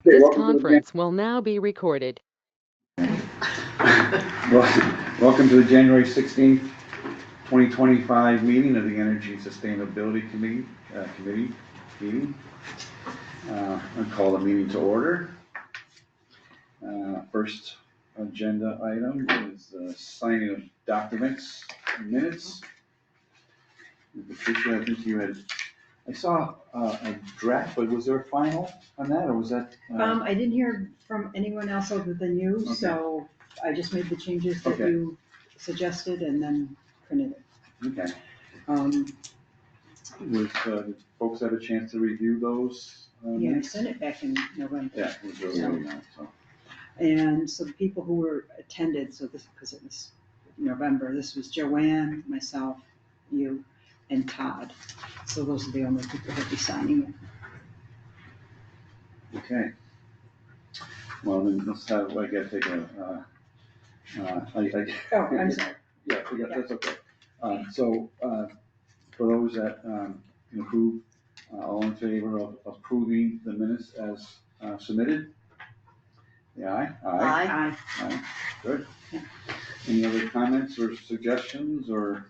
This welcome conference will now be recorded. welcome to the January 16th, 2025 meeting of the Energy and Sustainability Committee. Meeting. I'll call the meeting to order. First agenda item is signing of documents and minutes. Patricia, I think you had, I saw a draft, but was there a final on that, or was that? I didn't hear from anyone else other than you, Okay. So I just made the changes that Okay. you suggested and then printed it. Okay. Um, Did folks have a chance to review those? yeah, I Minutes? sent it back in November. Yeah, it was early now, so. And so the people who were attended, so this, because it was November, this was Joanne, myself, you, and Todd. So those are the only people who'll be signing it. Okay. Well, then let's have, I gotta take a, Oh, I'm sorry. Yeah, that's okay. So, for those that can approve, all in favor of approving the minutes as submitted? Yeah, aye? Aye. Good. Any other comments or suggestions or?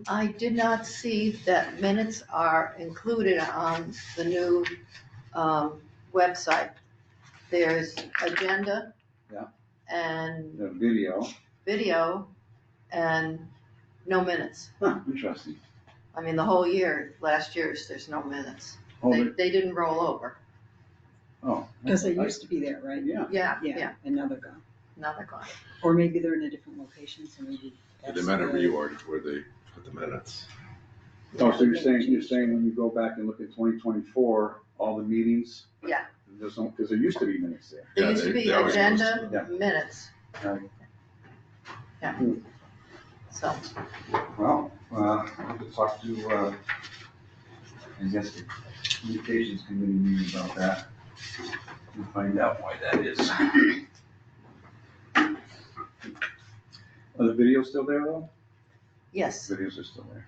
I did not see that minutes are included on the new website. There's agenda. Yeah. And The video? And no minutes. Huh, interesting. I mean, the whole year, last year's, there's no minutes. Oh, They didn't roll over. Oh. Because they used to be there, right? Yeah. Yeah, And now they're gone. now they're gone. Or maybe they're in a different location, so maybe. They might have reordered where they put the minutes. Oh, so you're saying when you go back and look at 2024, all the meetings? Yeah. There's no, because there used to be minutes there. There Yeah, used to be they always agenda, posted them. minutes. Right. Yeah. So, Well, I'll talk to, I guess, the communications committee meeting about that and find out why that is. Are the videos still there though? yes, Videos are still there.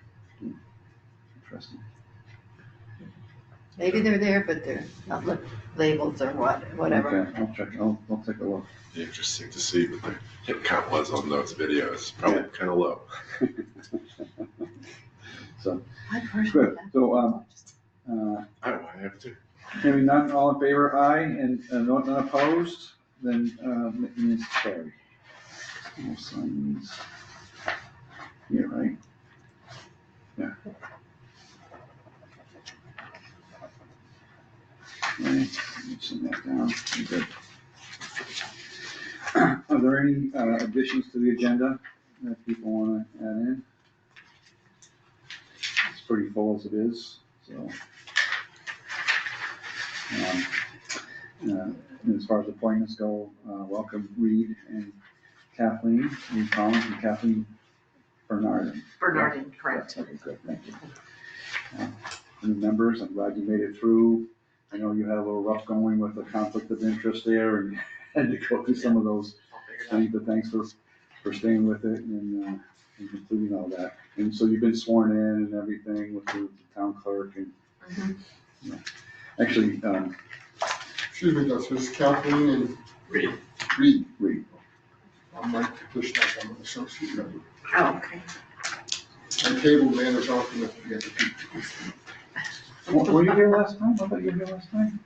Interesting. maybe they're there, but they're not labeled or whatever. Okay, I'll check, I'll take a look. Interesting to see what the hit count was on those videos. Probably kind of low. So, I personally good. have. So, I have to. hearing none, all in favor, aye, and none opposed, then, it means carry. We'll sign these here, right? Yeah. Okay, let me send that down. Good. Are there any additions to the agenda that people want to add in? It's pretty full as it is, so. And as far as appointments go, welcome Reed and Kathleen, Reed Collins and Kathleen Bernardin. Bernardin, correct. Okay, good, thank you. New members, I'm glad you made it through. I know you had a little rough going with the conflict of interest there and had to go through some of those things, but thanks for staying with it and completing all that. And so you've been sworn in and everything with the town clerk and, yeah. Actually, Excuse me, this is Kathleen and Reed. Reed. I'm Mike Kushnak, I'm an associate member. Oh, okay. I table manners often if we get the people. Were you here last time? I thought you were here last time.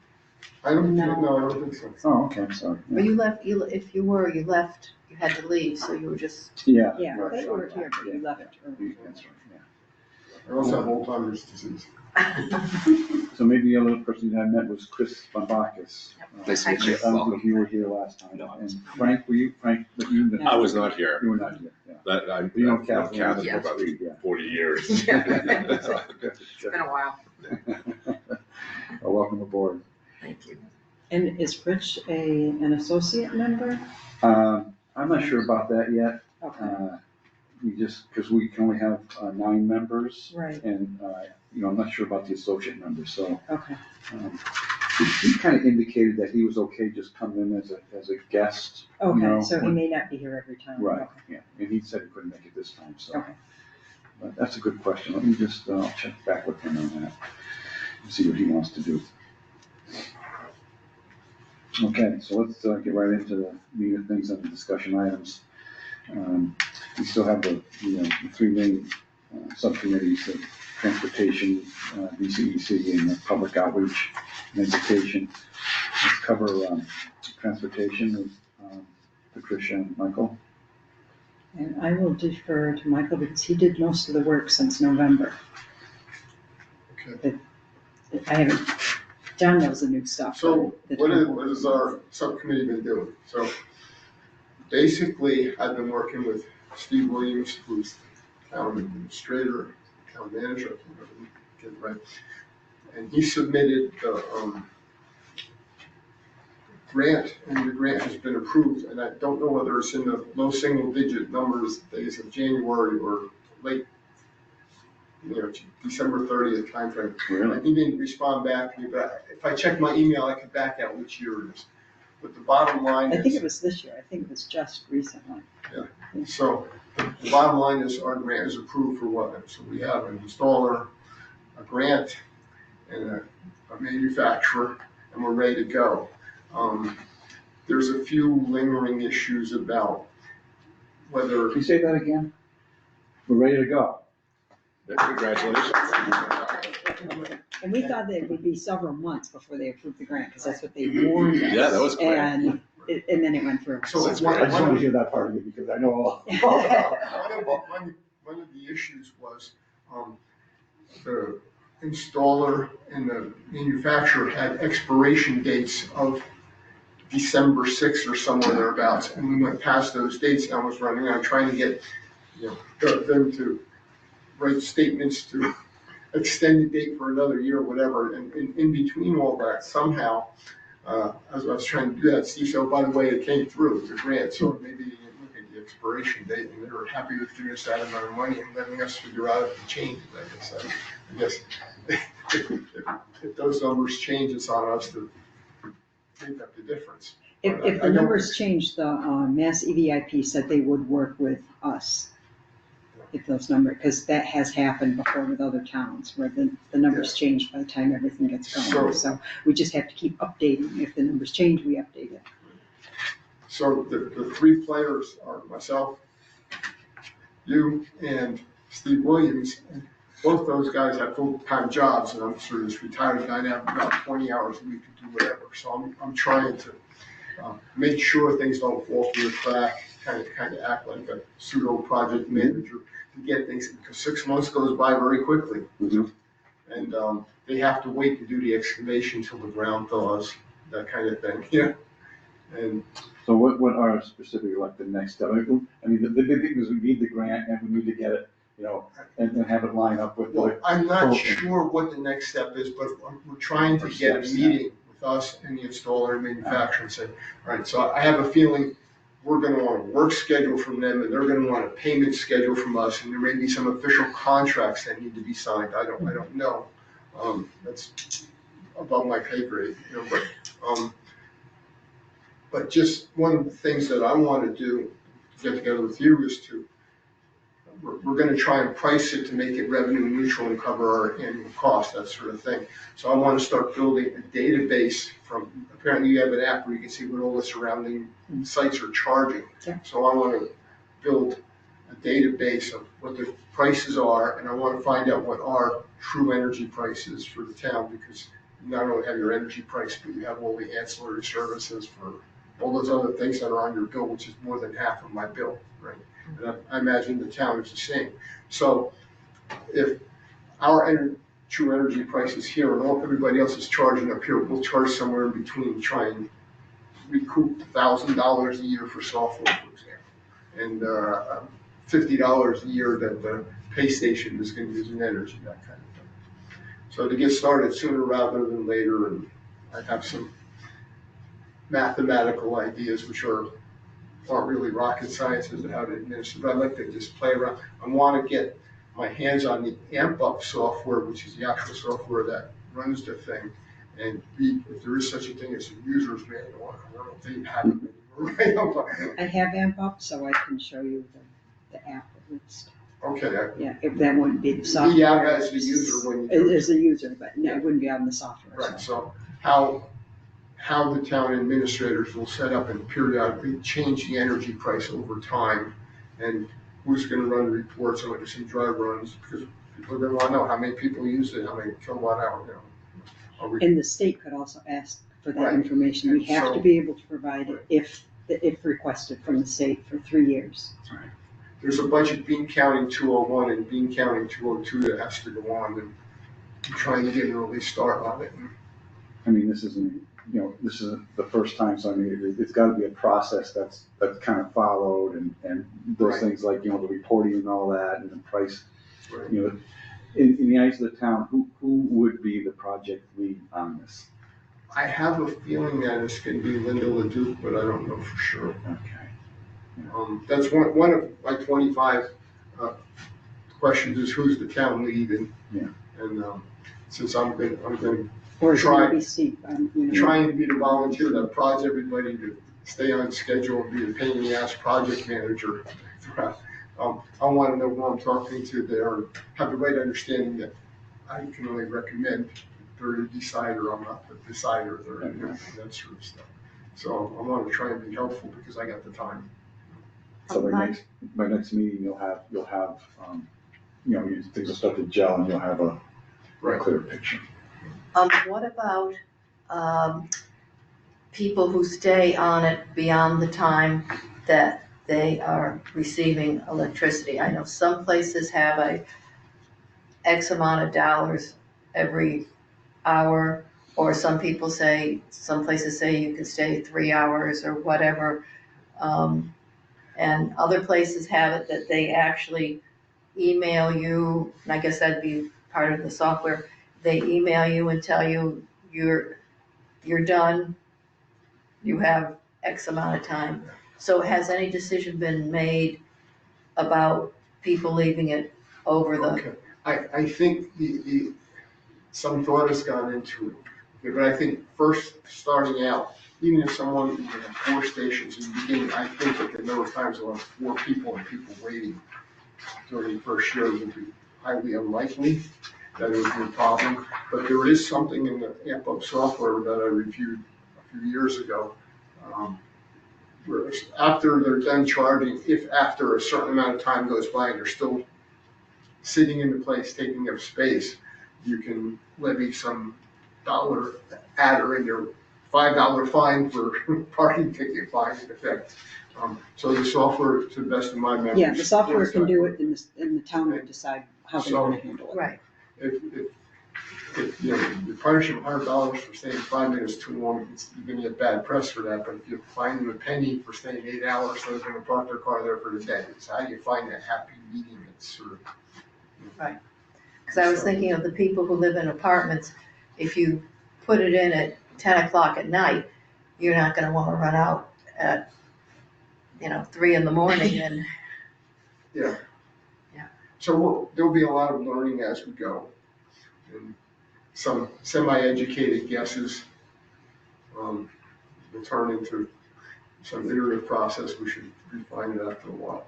I don't think so. Oh, okay, I'm sorry. Well, you left, if you left, you had to leave, so you were just, Yeah. Yeah, right, they were right, here, but you left early. That's right, yeah. I also have Alzheimer's disease. So maybe the other person you had met was Chris Bombakis. Nice to meet you. I don't think Welcome. you were here last time. No, I And Frank, were you, Frank, but you? I was not here. You were not here, yeah. That, I've You know known Kathleen. Kathy Yeah. for about Yeah. 40 years. Yeah. It's been a while. Well, welcome aboard. Thank you. And is Rich an associate member? I'm not sure about that yet. Okay, We just, because we can only have 9 members. right, And, I'm not sure about the associate members, so. okay. He kind of indicated that he was okay just coming in as a guest. you know, Okay, so he may not be here every time. Right, Okay. yeah, and he said he couldn't make it this time, so. Okay. But that's a good question, let me just, I'll check back with him on that, and see what he wants to do. Okay, so let's get right into the meat of things and the discussion items. We still have the three main subcommittees, the transportation, DCEC, and the public outreach and education. Let's cover transportation with Patricia and Michael. And I will defer to Michael because he did most of the work since November. Okay. I haven't, John knows the new stuff. So but what has our subcommittee been doing? So basically, I've been working with Steve Williams, who's town administrator, town manager, I can't remember, get it right. And he submitted the grant, and the grant has been approved, and I don't know whether it's in the low single digit numbers days of January or late, December 30th timeframe. Really? He didn't respond back to me, but if I check my email, I could back out which year it is. But the bottom line is. I think it was this year. I think it was just recently. So the bottom line is our grant is approved for what? So we have an installer, a grant, and a manufacturer, and we're ready to go. There's a few lingering issues about whether. Can you say that again? We're ready to go. Congratulations. And we thought that it would be several months before they approved the grant, because that's what they warned us. Yeah, that was quick. And then it went through. So That's one I just want to hear that part of it because I know all. one of the issues was the installer and the manufacturer had expiration dates of December 6th or somewhere thereabouts, and we went past those dates, and I was running around trying to get them to write statements to extend the date for another year or whatever, and in between all that, somehow, as I was trying to do that, Steve said, oh, by the way, it came through, the grant, so maybe you didn't look at the expiration date, and they were happy with giving us that amount of money and letting us figure out if it changes, I guess if those numbers change, it's on us to make up the difference. If the numbers change, the Mass EVIP said they would work with us. If those numbers, because that has happened before with other towns where the numbers change by the time everything gets going. So we just have to keep updating. If the numbers change, we update it. So the three players are myself, you, and Steve Williams. And both those guys have full-time jobs, and I'm sort of this retired guy now, about 20 hours a week to do whatever. So I'm trying to make sure things don't fall through the crack, kind of act like a pseudo project manager to get things, because 6 months goes by very quickly. Mhm. And they have to wait to do the excavation till the ground thaws, that kind of thing, yeah. And So what are specifically like the next step? I mean, the big thing is we need the grant and we need to get it, and have it line up with well, the. I'm not sure what the next step is, but we're trying to get a meeting with us and the installer and manufacturer and say, all right, so I have a feeling we're gonna want a work schedule from them, and they're gonna want a payment schedule from us, and there may be some official contracts that need to be signed. I don't know. That's above my pay grade, but just one of the things that I want to do, get together with you, is we're going to try and price it to make it revenue neutral and cover our annual costs, that sort of thing. So I want to start building a database from, apparently you have an app where you can see what all the surrounding sites are charging. Yeah. So I want to build a database of what the prices are, and I want to find out what our true energy price is for the town, because you not only have your energy price, but you have all the ancillary services for all those other things that are on your bill, which is more than half of my bill, right? And I imagine the town is the same. So if our true energy price is here and everybody else is charging up here, we'll charge somewhere in between, try and recoup $1,000 a year for software, for example, and $50 a year that the pay station is going to use in energy, that kind of thing. So to get started sooner rather than later, and I have some mathematical ideas which aren't really rocket science as to how to administer, but I like to just play around. I want to get my hands on the amp up software, which is the actual software that runs the thing, and if there is such a thing as a user's manual. I don't know if they have it anymore. I have AMP up, so I can show you the app at least. Okay. Yeah, if that wouldn't be the software. Yeah, as the user when you do it. As a user, but no, it wouldn't be on the software. Right, so how how the town administrators will set up and periodically change the energy price over time, and who's gonna run reports on like some dry runs, because people are gonna wanna know how many people use it, how many kilowatt hour, you know. Are we- And the state could also ask for that Right. information. We have to So- be able to provide it if requested from the state for 3 years. There's a bunch of bean counting 201 and bean counting 202 that has to go on, and I'm trying to get an early start on it. I mean, this isn't, this is the first time, so I mean, it's gotta be a process that's kind of followed and those Right. things like, the reporting and all that and the price, Right. in the eyes of the town, who would be the project lead on this? I have a feeling that it's gonna be Linda Leduc, but I don't know for sure. Okay. That's one of my 25 questions is who's the town lead, and Yeah. since I'm going Or is it Try- gonna be steep? trying to be the volunteer that prods everybody to stay on schedule and be the pain in the ass project manager. I want to know who I'm talking to there, and have the right understanding that I can only recommend they're the decider, I'm not the decider, and that sort of stuff. So I want to try and be helpful because I got the time. So by next meeting, you'll have, things will start to gel and you'll have a Right. clear picture. What about, people who stay on it beyond the time that they are receiving electricity? I know some places have a X amount of dollars every hour, or some places say you can stay 3 hours or whatever. And other places have it that they actually email you, and I guess that'd be part of the software. They email you and tell you you're done, you have X amount of time. So has any decision been made about people leaving it over the, Okay, I think some thought has gone into it, okay, but I think first, starting out, even if someone had 4 stations in the beginning, I think that the number of times there were 4 people and people waiting during the first year would be highly unlikely that it would be a problem. But there is something in the AmpUp software that I reviewed a few years ago, where after they're done charging, if after a certain amount of time goes by and they're still sitting in the place taking up space, you can levy some dollar adder in your $5 fine for parking ticket fine in effect. So the software, to the best of my memory. Yeah, the software can do it, and the town will decide how they want to handle it. right, If you punish them $100 for staying 5 minutes too long, you're gonna get bad press for that, but if you fine them a penny for staying 8 hours, so they're gonna park their car there for the day. It's how you find that happy medium, it's sort of. because I was thinking of the people who live in apartments. If you put it in at 10 o'clock at night, you're not gonna wanna run out at, 3 in the morning and, Yeah. Yeah. So there'll be a lot of learning as we go, and some semi-educated guesses will turn into some iterative process. We should refine it after a while.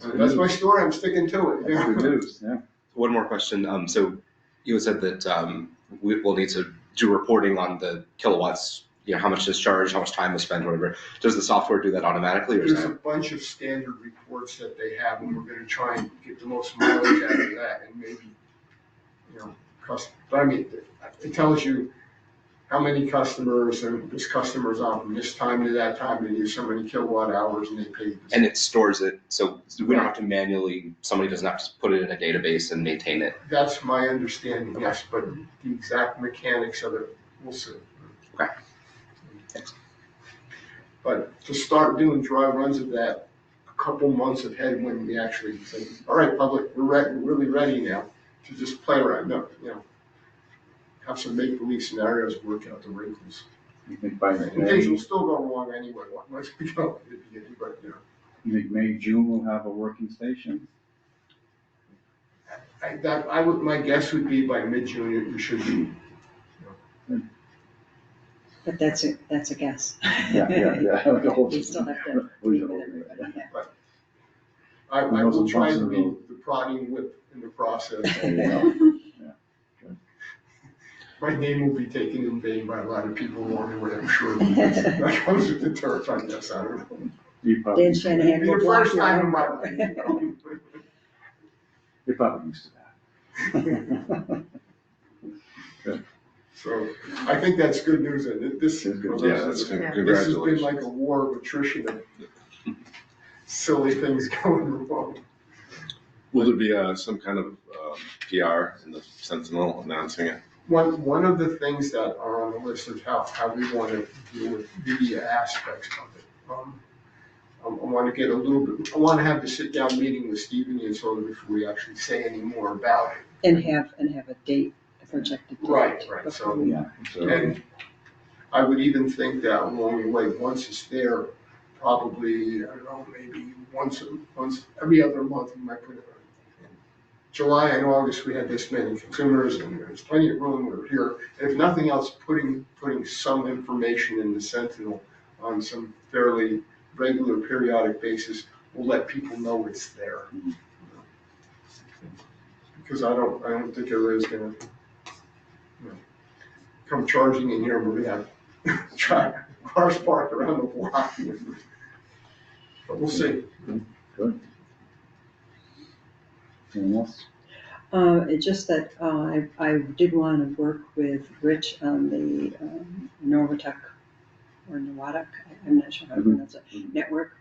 That's my story, I'm sticking to it. That's good news, yeah. One more question. So you had said that we'll need to do reporting on the kilowatts, how much discharge, how much time was spent, whatever. Does the software do that automatically, or is There's a that? bunch of standard reports that they have, and we're gonna try and get the most mileage out of that, and maybe, but I mean, it tells you how many customers, and this customer's on from this time to that time, they use so many kilowatt hours, and they pay this. And it stores it, so we don't have to manually, somebody doesn't have to put it in a database and maintain it. That's my understanding, yes, but the exact mechanics of it, we'll see. Okay. Thanks. But to start doing dry runs of that a couple months ahead when we actually say, all right, public, we're really ready now to just play around, have some make-believe scenarios, work out the wrinkles. You think by And things will May, still go wrong anyway, once we go at the beginning, but, you think May, June we'll have a working station? my guess would be by mid-June, you should be. But that's a guess. Yeah. We still have to meet with everybody, yeah. I will try to be the prodding whip in the process. my name will be taken in vain by a lot of people along the way, I'm sure. That comes with the turf, I guess, I don't know. You probably, Dan Shanahan It'll will be the block first your time in my road. life, you know. you're probably used to that. So I think that's good news, and this, That's good. Yeah, that's this has been congratulations. like a war of attrition of silly things going wrong. Will there be some kind of PR in the Sentinel announcing it? One of the things that are on the list of how we want to deal with media aspects of it. I want to get a little bit, I want to have the sit down meeting with Stephen and so before we actually say any more about it. And have a date, a projected date. Right, before so, we- Yeah. So, and I would even think that along the way, once it's there, probably, I don't know, maybe once, every other month, we might put it in July and August, we had this many consumers and there's plenty of room, we're here. And if nothing else, putting some information in the Sentinel on some fairly regular periodic basis will let people know it's there. Because I don't think everybody's gonna, come charging in here where we have cars parked around the block. But we'll see. good. Anything else? It's just that I did want to work with Rich on the Novatech or Novatek, I'm not sure how to pronounce it, network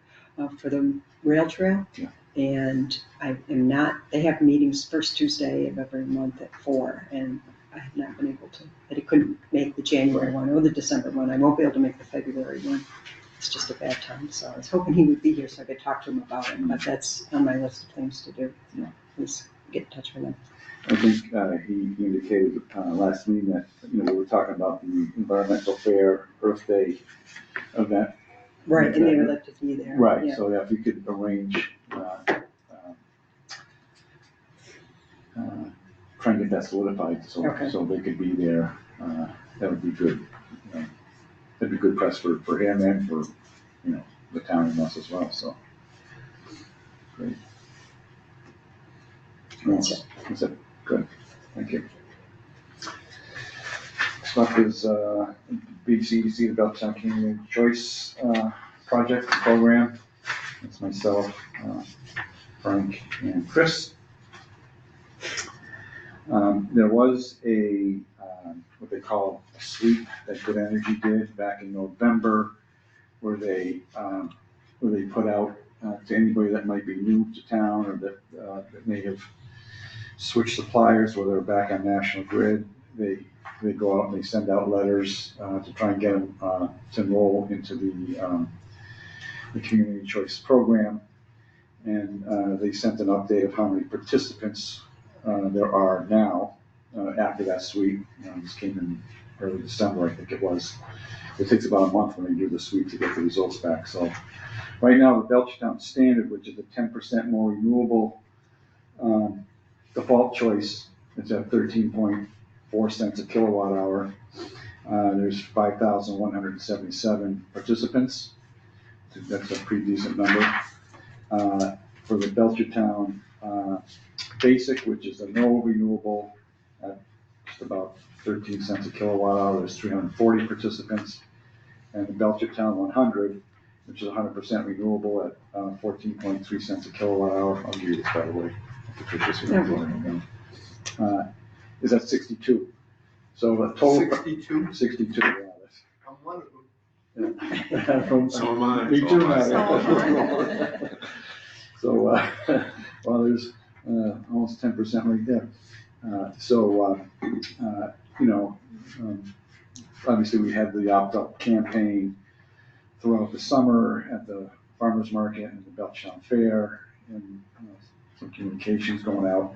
for the rail trail. Yeah. And I am not, they have meetings first Tuesday of every month at 4, and I have not been able to, I couldn't make the January one or the December one. I won't be able to make the February one. It's just a bad time, so I was hoping he would be here so I could talk to him about it, but that's on my list of things to do. Yeah. Is get in touch with him. I think he indicated last meeting that, we were talking about the environmental fair Earth Day event. Right, and they would like to be there. Right, Yeah. so yeah, if you could arrange, try and get that solidified, Okay. so they could be there, that would be good. That'd be good press for him and for, the town and us as well, so. Great. That's it. That's it, good, thank you. Next up is, BCDC, the Belchertown Community Choice, project program. It's myself, Frank, and Chris. There was what they call a sweep that Good Energy did back in November, where they put out to anybody that might be new to town or that may have switched suppliers, whether they're back on National Grid. They go out and they send out letters to try and get them to enroll into the Community Choice Program. And they sent an update of how many participants there are now after that sweep. This came in early December, I think it was. It takes about a month when they do the sweep to get the results back. So right now, the Belchertown standard, which is a 10% more renewable default choice, it's at 13.4 cents a kilowatt hour. There's 5,177 participants. I think that's a pretty decent number. For the Belchertown Basic, which is a no renewable, at just about 13 cents a kilowatt hour, there's 340 participants. And the Belchertown 100, which is 100% renewable at 14.3 cents a kilowatt hour. I'll give you this, by the way. Is at 62. So the total. 62? 62, yeah. I'm one of them. Yeah. So am I. Me So too, am I. man. So, well, there's almost 10% right there. Obviously we had the opt-out campaign throughout the summer at the farmers market and the Belchertown Fair, and some communications going out.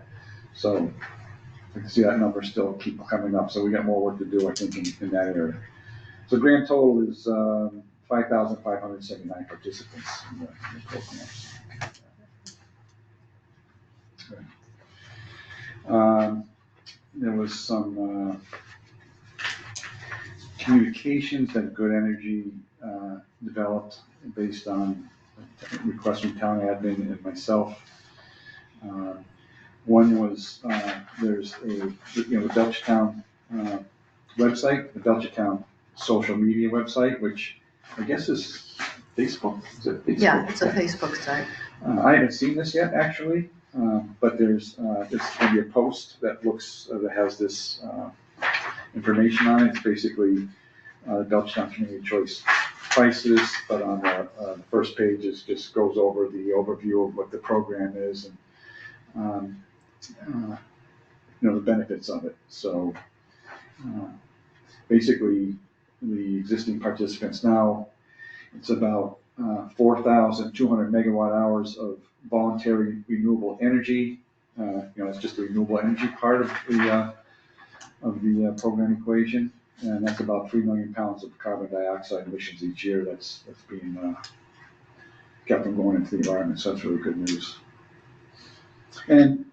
So I can see that number still keep coming up. So we got more work to do, I think, in that area. So grand total is 5,579 participants in the program. There was some communications that Good Energy developed based on requests from town admin and myself. One was there's the Belchertown website, the Belchertown social media website, which I guess is Facebook. Is it Facebook? Yeah, it's a Facebook site. I haven't seen this yet, actually, but there's going to be a post that that has this information on it. It's basically Belchertown Community Choice prices, but on the first page it just goes over the overview of what the program is and the benefits of it. So basically, the existing participants now, it's about 4,200 megawatt hours of voluntary renewable energy. It's just the renewable energy part of the program equation, and that's about 3 million pounds of carbon dioxide emissions each year. That's being kept from going into the environment. So that's really good news. And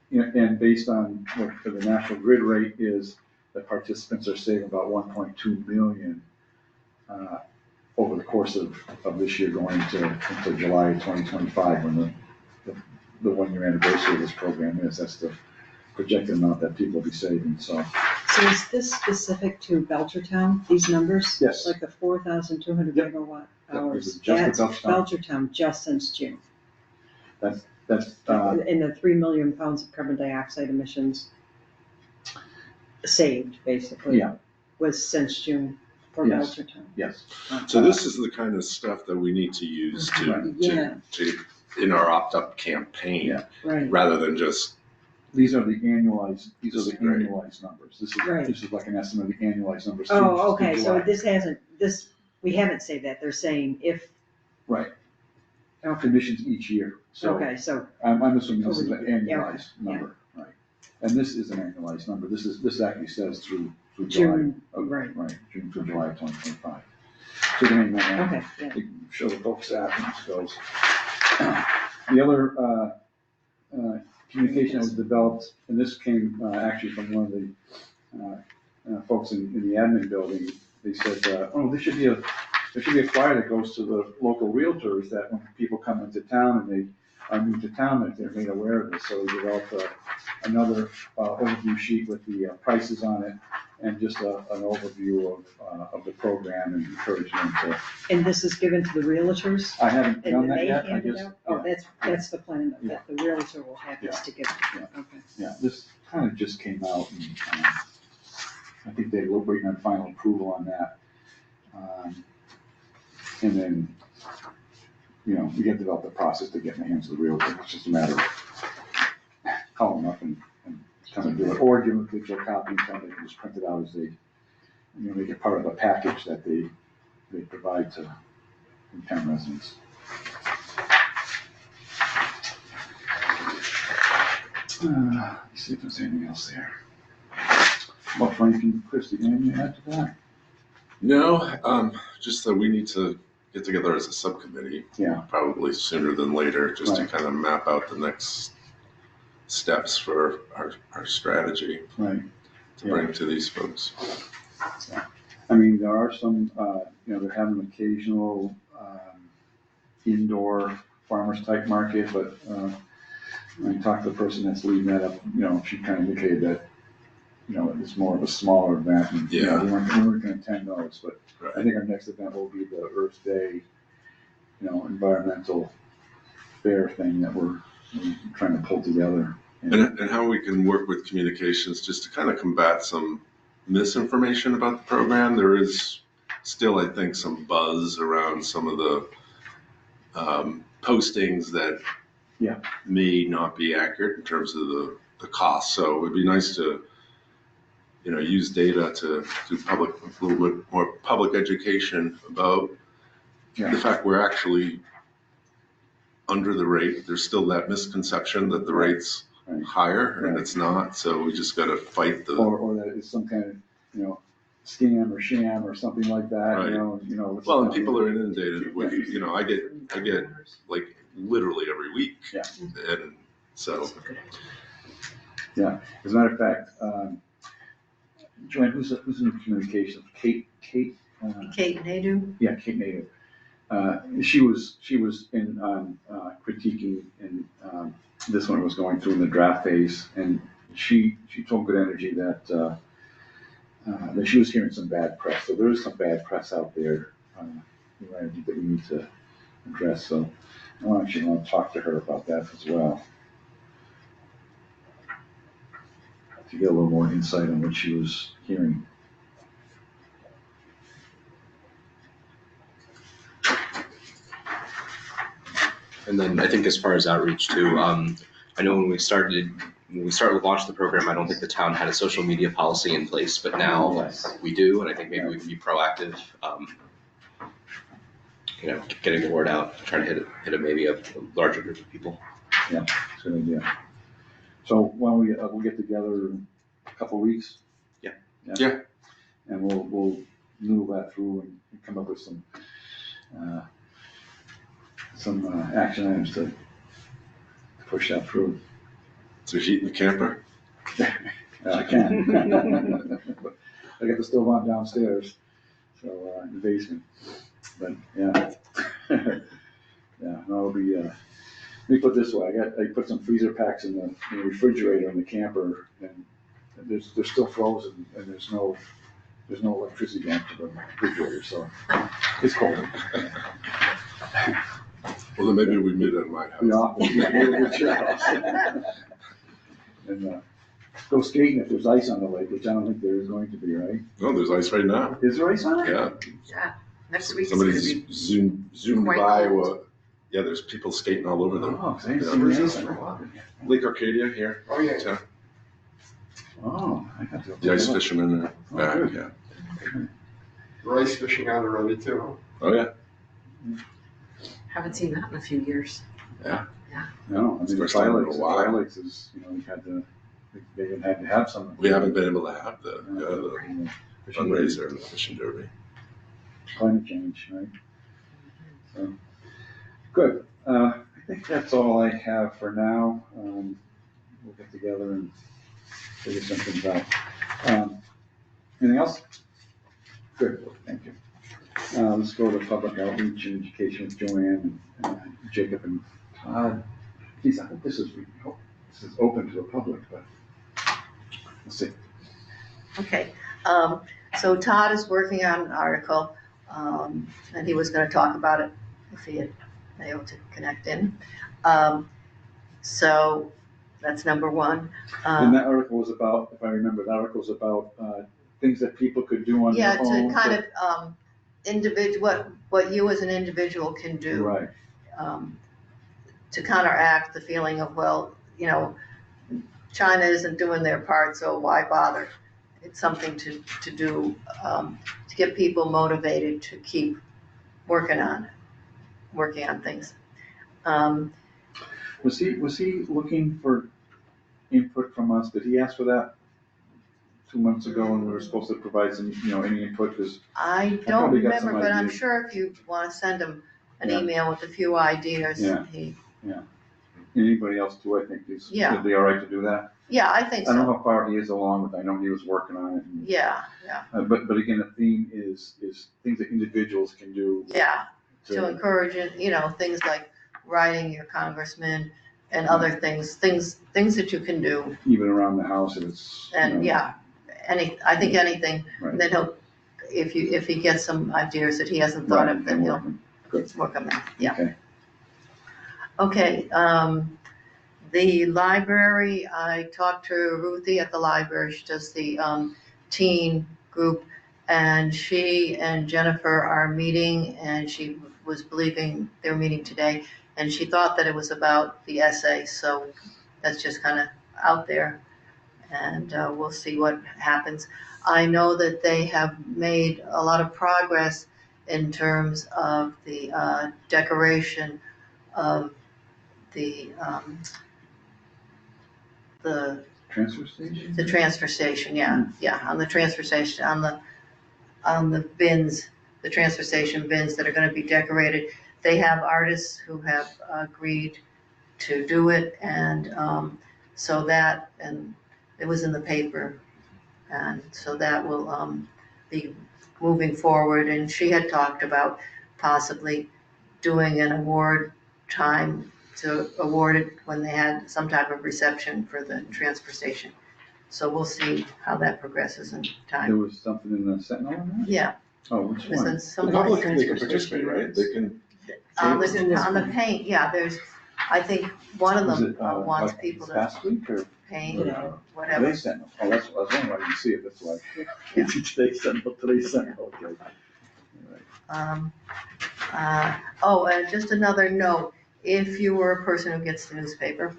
based on what the national grid rate is, the participants are saving about 1.2 million over the course of this year, going into July 2025, when the 1 year anniversary of this program is. That's the projected amount that people will be saving. So is this specific to Belchertown, these numbers? Yes. Like the 4,200 Yep. megawatt That hours? is just for That's Belchertown. Belchertown just since June. That's And the 3 million pounds of carbon dioxide emissions saved, basically. Yeah. Was since June for Yes. Belchertown. yes. So this is the kind of stuff that we need to use Yeah. to in our opt-up campaign, Yeah. Right. rather than just, These are the annualized. These are the Right. annualized numbers. This is Right. this is like an estimate of the annualized numbers. Oh, okay, through so July. we haven't said that, they're saying if, Right. okay, Emissions each year. So okay, so, I'm assuming this is an Yeah, annualized yeah. number, right? And this is an annualized number. This actually says through July. June, of- right. Right, June through July of 2025. So then, Okay, yeah. we can show the folks that and this goes. The other communication that was developed, and this came actually from one of the folks in the admin building. They said, there should be a flyer that goes to the local realtors, that when people come into town and they are new to town, that they're made aware of this. So we developed another overview sheet with the prices on it, and just an overview of the program, and encourage them to. And this is given to the realtors? I haven't And done then that they yet. I hand it just, out? Oh, that's the plan, Yeah. that the realtor will have this to give to Yeah. you, okay. yeah, this kind of just came out, and I think they were waiting on final approval on that. And then, we got to develop the process to get in the hands of the realtor. It's just a matter of calling them up and kind of do it, or give them a digital copy and tell them they can just print it out as they, make it part of a package that they provide to town residents. Let's see if there's anything else there. Well, Frank and Chris, did you add to that? no, just that we need to get together as a subcommittee, Yeah, probably sooner than later, just to Right. kind of map out the next steps for our strategy right. to bring to these folks. I mean, there are some, they're having an occasional indoor farmers type market, but when I talked to the person that's leading that up, she kind of indicated that, it's more of a smaller event. And, Yeah. we weren't going to attend those, but Right. I think our next event will be the Earth Day, environmental fair thing that we're trying to pull together. And how we can work with communications just to kind of combat some misinformation about the program. There is still, I think, some buzz around some of the postings that Yeah. may not be accurate in terms of the cost. So it would be nice to, use data to do a little bit more public education about Yeah. the fact we're actually under the rate. There's still that misconception that the rate's Right. higher, and Right. it's not. So we just got to fight the. Or that it's some kind of, scam or sham or something like that, Right. Well, and people are inundated with, I get like literally every week. Yeah. And so, Yeah, as a matter of fact, Joanne, who's in communications? Kate, Kate Nadu? yeah, Kate Native. She was in, critiquing, and, this one was going through in the draft phase, and she told Good Energy that, that she was hearing some bad press, so there is some bad press out there, that we need to address, so I actually want to talk to her about that as well. To get a little more insight on what she was hearing. And then I think as far as outreach too, I know when we started to launch the program, I don't think the town had a social media policy in place, but now Yes. we do, and I think maybe we can be proactive, getting the word out, trying to hit maybe a larger group of people. Yeah, it's a good idea. So why don't we'll get together in a couple of weeks? Yeah. And we'll noodle that through and come up with some action items to push that through. So heat in the camper? I can. I got the stove on downstairs, so in the basement. But yeah, yeah, no, it'll be. Let me put it this way: I put some freezer packs in the refrigerator in the camper, and they're still frozen, and there's no electricity going to the refrigerator, so it's cold. Well, then maybe we meet at my house. Yeah. And go skating if there's ice on the lake, which I don't think there is going to be, right? No, there's ice right now. Is there ice on it? Yeah. Yeah, next week is gonna Somebody's be zoomed quite by. cold. Yeah, there's people skating all over them. Oh, 'cause I didn't Yeah, see where's any this ice on from? it. Lake Arcadia here. Oh, yeah. Yeah. Oh, I got to. The ice fishermen are Oh, back. good. Yeah. You're ice fishing on already too. Oh yeah. haven't seen that in a few years. No, I mean, First time in a Filex while. is, you had to, they had to have some. We haven't been able to have the Fishing derby. fundraiser and the fishing derby. Climate change, right? So, good. I think that's all I have for now. We'll get together and figure some things out. Anything else? Good, thank you. Let's go to public outreach and education with Joanne and Jacob and Todd. Geez, I hope this is open to the public, but we'll see. Okay, so Todd is working on an article, and he was gonna talk about it if he had been able to connect in. So that's number one. And that article was about, if I remember, that article was about things that people could do on Yeah, their own. to kind of, what you as an individual can do. Right, To counteract the feeling of, well, China isn't doing their part, so why bother? It's something to do, to get people motivated to keep working on things. was he looking for input from us? Did he ask for that 2 months ago when we were supposed to provide some, any input? Because I don't probably got some remember, but I'm ideas. sure if you want to send him an Yeah. email with a few ideas, Yeah. anybody else too, I think, Yeah. would be all right to do that? Yeah, I think I don't know so. how far he is along with it. I know he was working on it. And, Yeah, but again, the theme is things that individuals can do yeah, to encourage it, things like writing your congressman and other things that you can do. even around the house if it's. And I think anything, Right. and then if he gets some ideas that he hasn't thought of, then he'll Good. work on that, yeah. Okay. Okay, the library, I talked to Ruthie at the library, she does the teen group, and she and Jennifer are meeting, and she was believing they're meeting today, and she thought that it was about the essay, so that's just kind of out there, and we'll see what happens. I know that they have made a lot of progress in terms of the decoration of the Transfer station? the transfer station, yeah, on the transfer station, on the bins, the transfer station bins that are gonna be decorated. They have artists who have agreed to do it, and so that, and it was in the paper, and so that will be moving forward, and she had talked about possibly doing an award time to award it when they had some type of reception for the transfer station. So we'll see how that progresses in There time. was something in the Sentinel on that? Yeah, Oh, which it was in one? The some. public, they can participate, right? They can, On was in this on the one. paint, yeah, there's, I think one of Was them it, wants like people to Last week or? paint Yeah. or whatever. Today's Sentinel. Oh, that's, I was wondering why I didn't see it, that's why. Yeah. Today's Sentinel, okay. All right. And just another note, if you were a person who gets the newspaper,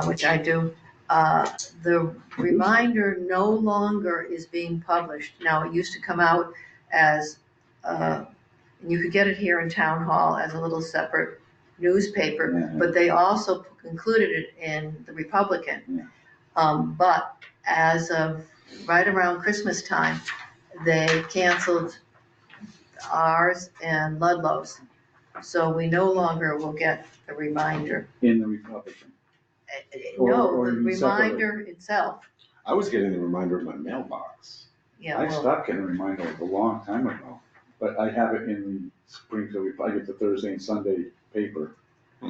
which I do, the reminder no longer is being published. Now, it used to come out as, you could get it here in Town Hall as a little separate newspaper, Yeah. but they also included it in the Republican. Yeah. But as of right around Christmas time, they canceled ours and Ludlow's. So we no longer will get the reminder. In the Republican. Or- No, or the you separately? reminder itself, I was getting the reminder in my mailbox. yeah, I well, stopped getting a reminder a long time ago, but I have it in the Springfield, I get the Thursday and Sunday paper.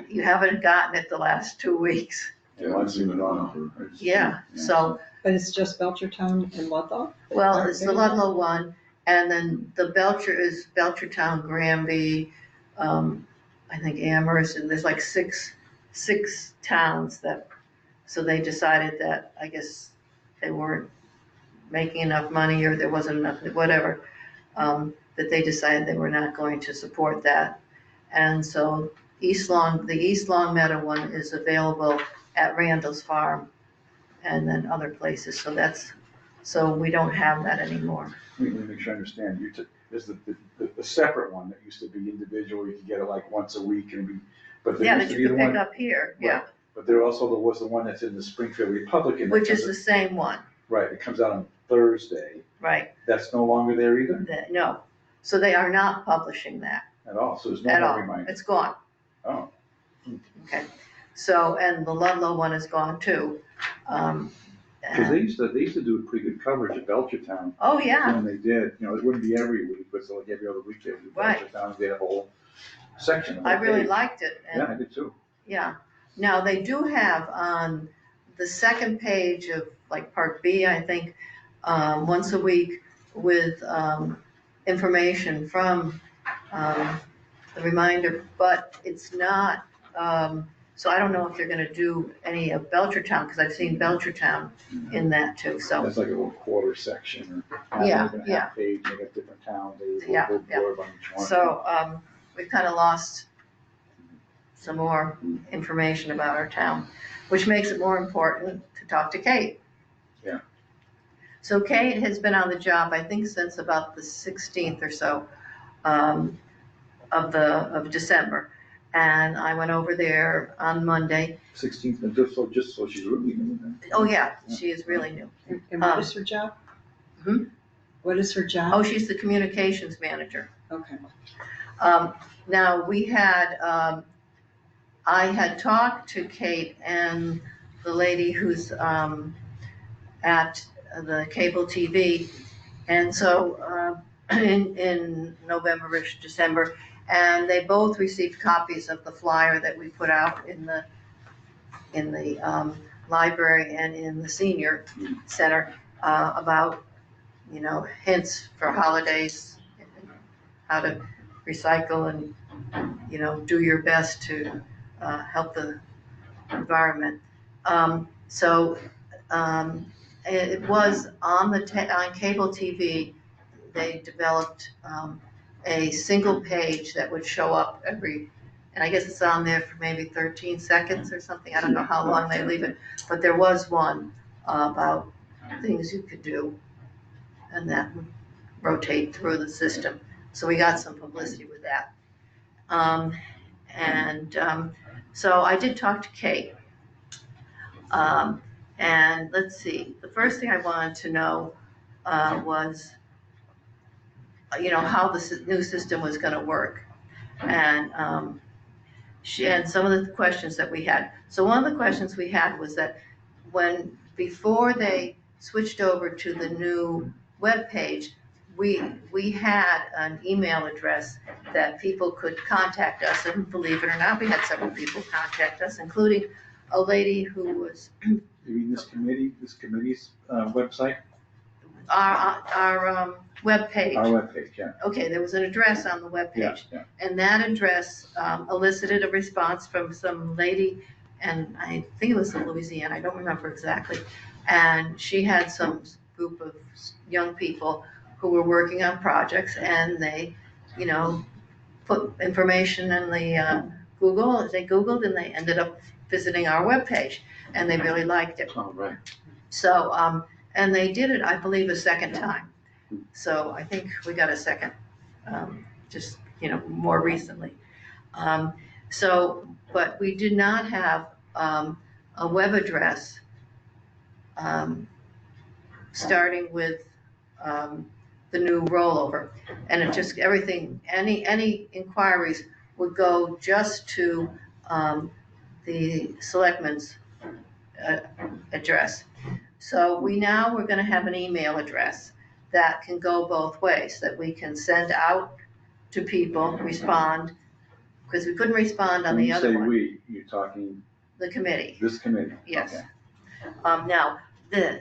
you haven't gotten it the last 2 weeks. And I've seen it on. I just- Yeah, so, But it's just Belchertown and Ludlow? well, it's the Ludlow one, and then the Belcher is Belchertown, Granby, I think Amherst, and there's like six towns that, so they decided that, I guess, they weren't making enough money, or there wasn't enough, whatever, that they decided they were not going to support that. And so the East Long Meadow one is available at Randall's Farm and then other places, so we don't have that anymore. Let me make sure I understand, there's the separate one that used to be individual, you could get it like once a week and be, but there Yeah, used that to you be the can pick one. up here, yeah, But there also was the one that's in the Springfield Republican. that which is comes- the same one, Right, it comes out on Thursday, right? that's no longer there either, No, so they are not publishing that at all, so there's no at more all, reminder. it's gone. Oh, Okay, so, and the Ludlow one is gone too. because they used to do pretty good coverage at Belchertown. Oh, yeah, When they did, it wouldn't be every week, but so like every other week they would do Right. Belchertown, they have a whole section. of I it. really liked it. And Yeah, I did too. yeah, now they do have on the second page of like Part B, I think, once a week with information from the reminder, but it's not, so I don't know if they're gonna do any of Belchertown, because I've seen Belchertown in that too, so, That's like a little quarter section or Yeah, half, yeah. half page, they got different towns, they Yeah, will yeah. blurb on each one. so, we've kind of lost some more information about our town, which makes it more important to talk to Kate. Yeah. So Kate has been on the job, I think, since about the 16th or so of December. And I went over there on Monday. 16th, and just so she's really new then. Oh, yeah, she is really new. And what is her job? What is her job? Oh, she's the communications manager. Okay. Now, we had, I had talked to Kate and the lady who's at the cable TV, and so in November-ish, December, and they both received copies of the flyer that we put out in the library and in the senior center about, hints for holidays, how to recycle and, do your best to help the environment. It was on cable TV, they developed a single page that would show up every, and I guess it's on there for maybe 13 seconds or something. I don't know how long they leave it, but there was one about things you could do, and that would rotate through the system. So we got some publicity with that. So I did talk to Kate. And let's see, the first thing I wanted to know was, how the new system was gonna work. And and some of the questions that we had. So one of the questions we had was that before they switched over to the new web page, we had an email address that people could contact us, and believe it or not, we had several people contact us, including a lady who was You mean this committee's website? Our webpage. Our webpage, yeah. Okay, there was an address on the Yeah, webpage. yeah. And that address elicited a response from some lady, and I think it was in Louisiana, I don't remember exactly. And she had some group of young people who were working on projects, and they, you know, put information in the Google, they Googled, and they ended up visiting our webpage, and they really liked it. Oh, right. So, and they did it, I believe, a second time. So I think we got a second, just, more recently. So, but we did not have a web address starting with the new rollover. And it just, everything, any inquiries would go just to the selectmen's address. So we're gonna have an email address that can go both ways, that we can send out to people, respond, because we couldn't respond on When the you other say one, we, you're talking the committee. this committee? Yes. Okay. Now, the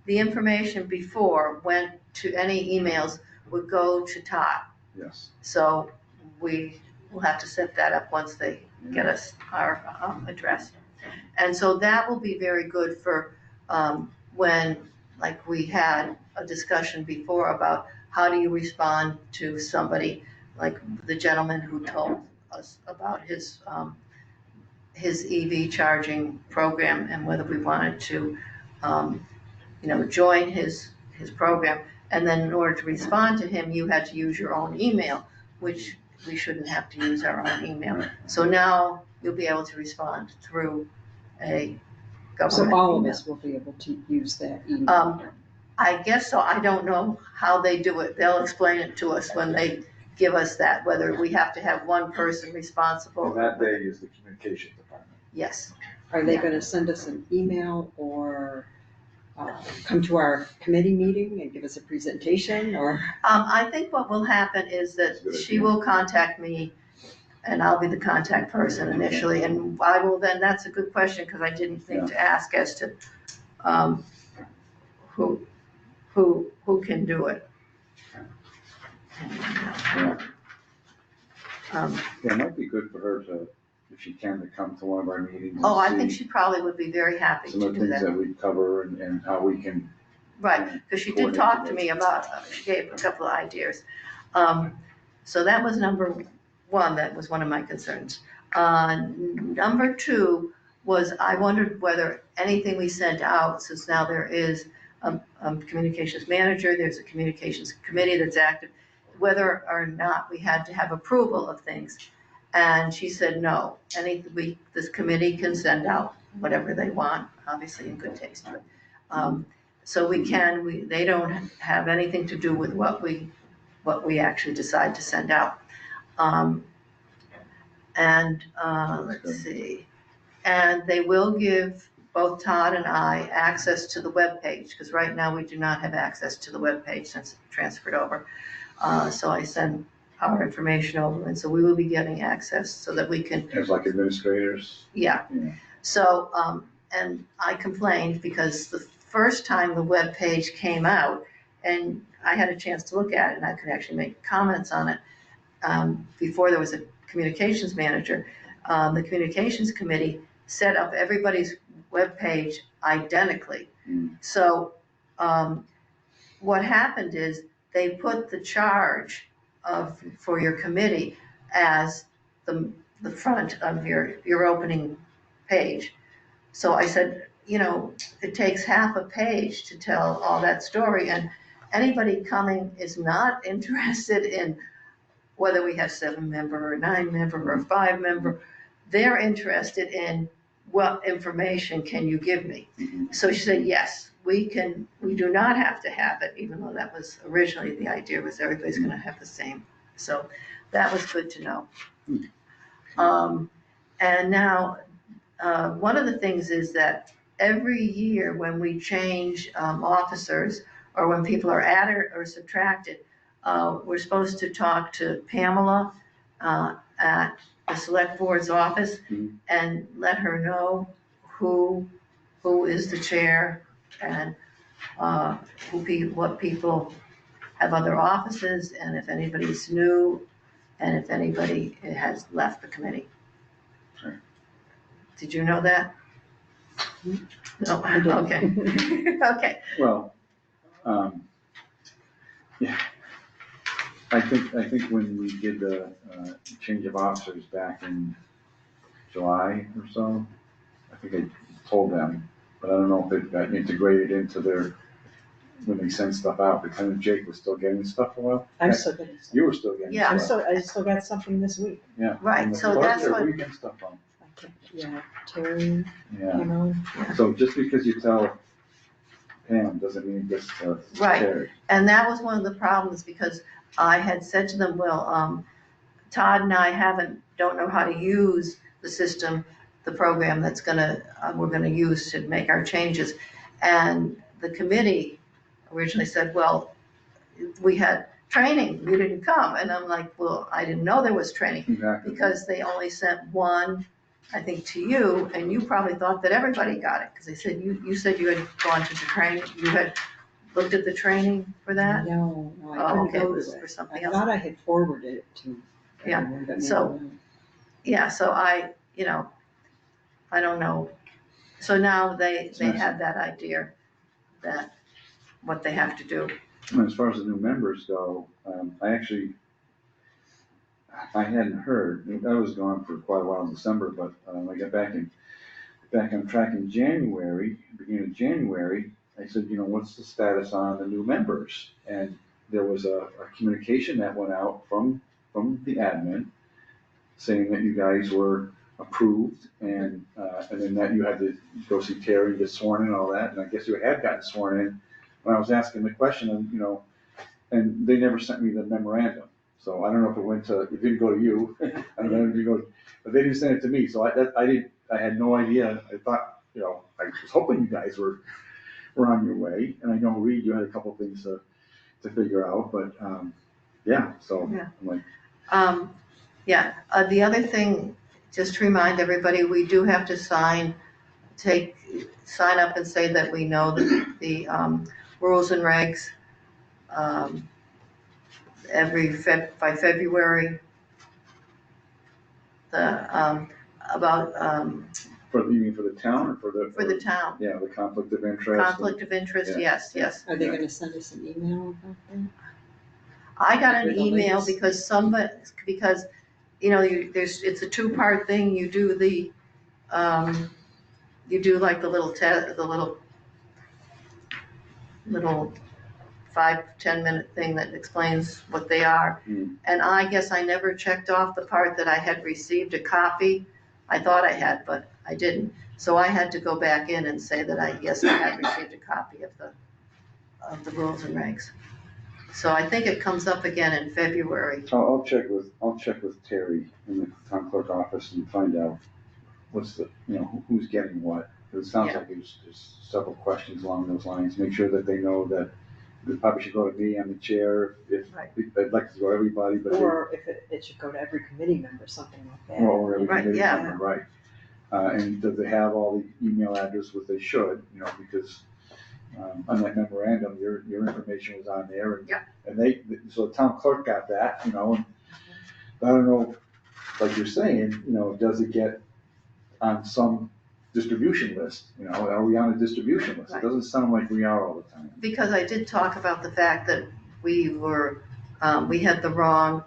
information before went to any emails would go to Todd. Yes. So we will have to set that up once they get us our address. And so that will be very good for when, like we had a discussion before about how do you respond to somebody, like the gentleman who told us about his EV charging program and whether we wanted to, join his program. And then in order to respond to him, you had to use your own email, which we shouldn't have to use our own email. So now you'll be able to respond through a government So all of email. us will be able to use that email. I guess so. I don't know how they do it. They'll explain it to us when they give us that, whether we have to have one person responsible. And that day is the communications department. Yes. Are they gonna send us an email or come to our committee meeting and give us a presentation or? I think what will happen is that she will contact me and I'll be the contact person initially. And I will then, that's a good question because I didn't think to ask as to who can do it. Yeah. Yeah, it might be good for her to, if she can, to come to one of our meetings. And I think see she probably would be very happy some to of the do things that. that we cover and how we can. Right, because she did talk to me about, she gave a couple of ideas. So that was number one, that was one of my concerns. Number two was I wondered whether anything we sent out, since now there is a communications manager, there's a communications committee that's active, whether or not we had to have approval of things. And she said, no, this committee can send out whatever they want, obviously in good taste. But, so they don't have anything to do with what we actually decide to send out. Let's see, and they will give both Todd and I access to the webpage, because right now we do not have access to the webpage since it transferred over. So I send our information over, and so we will be getting access so that we can. As like administrators. Yeah. So, and I complained because the first time the web page came out, and I had a chance to look at it, and I could actually make comments on it, before there was a communications manager, the communications committee set up everybody's web page identically. So what happened is they put the charge for your committee as the front of your opening page. So I said, it takes half a page to tell all that story, and anybody coming is not interested in whether we have 7-member or 9-member or 5-member. They're interested in what information can you give me? So she said, yes, we do not have to have it, even though that was originally the idea, was everybody's gonna have the same. So that was good to know. And now, one of the things is that every year when we change officers, or when people are added or subtracted, we're supposed to talk to Pamela at the select board's office and let her know who who is the chair and what people have other offices, and if anybody's new, and if anybody has left the committee. Sure. Did you know that? No, I didn't. okay, okay. Well, yeah. I think when we did the change of officers back in July or so, I think I told them, but I don't know if it got integrated into their, when they send stuff out, because I know Jake was still getting stuff for a while. I'm still getting stuff. You were still getting Yeah. stuff. I still got something this week. Yeah. Right, And so the that's clerk, what- where you getting stuff from? Yeah, Terry, Yeah. you know. So just because you tell Pam doesn't mean it gets Right. carried. And that was one of the problems, because I had said to them, well, Todd and I don't know how to use the system, the program that's we're gonna use to make our changes. And the committee originally said, well, we had training, you didn't come. And I'm like, well, I didn't know there was training, Exactly. because they only sent one, I think, to you, and you probably thought that everybody got it, because they said, you said you had gone to the training, you had looked at the training for that? No, I Oh, couldn't okay, go it was to for it. something I else. thought I had forwarded it to Yeah, everyone, but so- maybe not. Yeah, so I don't know. So now they have that idea that what they have to do. And as far as the new members go, I hadn't heard, I was gone for quite a while in December, but I got back on track in January, beginning of January. I said, what's the status on the new members? And there was a communication that went out from the admin saying that you guys were approved, and then that you had to go see Terry and get sworn in and all that, and I guess you had gotten sworn in when I was asking the question, and they never sent me the memorandum. So I don't know if it didn't go to you. I don't know if you go, but they didn't send it to me. So I had no idea. I thought, I was hoping you guys were on your way. And I know, Reed, you had a couple things to figure out, but, yeah, so Yeah. I'm like, The other thing, just to remind everybody, we do have to sign up and say that we know the rules and regs by February. you mean for the town or for the town, yeah, the conflict of interest. conflict of interest, Yeah. yes. Are they gonna send us an email about that? I got an With the email links? because it's a two-part thing. You do like the little 5-10 minute thing that explains what they are. Hmm. And I guess I never checked off the part that I had received a copy. I thought I had, but I didn't. So I had to go back in and say that I had received a copy of the rules and regs. So I think it comes up again in February. I'll check with Terry in the town clerk office and find out what's who's getting what. 'Cause it sounds Yeah. like there's several questions along those lines. Make sure that they know that they probably should go to me, I'm the chair. If Right. I'd like to go to everybody, but Or if it should go to every committee member, something like that. or every Right, committee yeah. member, right? And do they have all the email address, which they should, because on that memorandum, your information was on there, and Yeah. so the town clerk got that, and I don't know, like you're saying, does it get on some distribution list? Are we on a distribution list? It Right. doesn't sound like we are all the time. Because I did talk about the fact that we had the wrong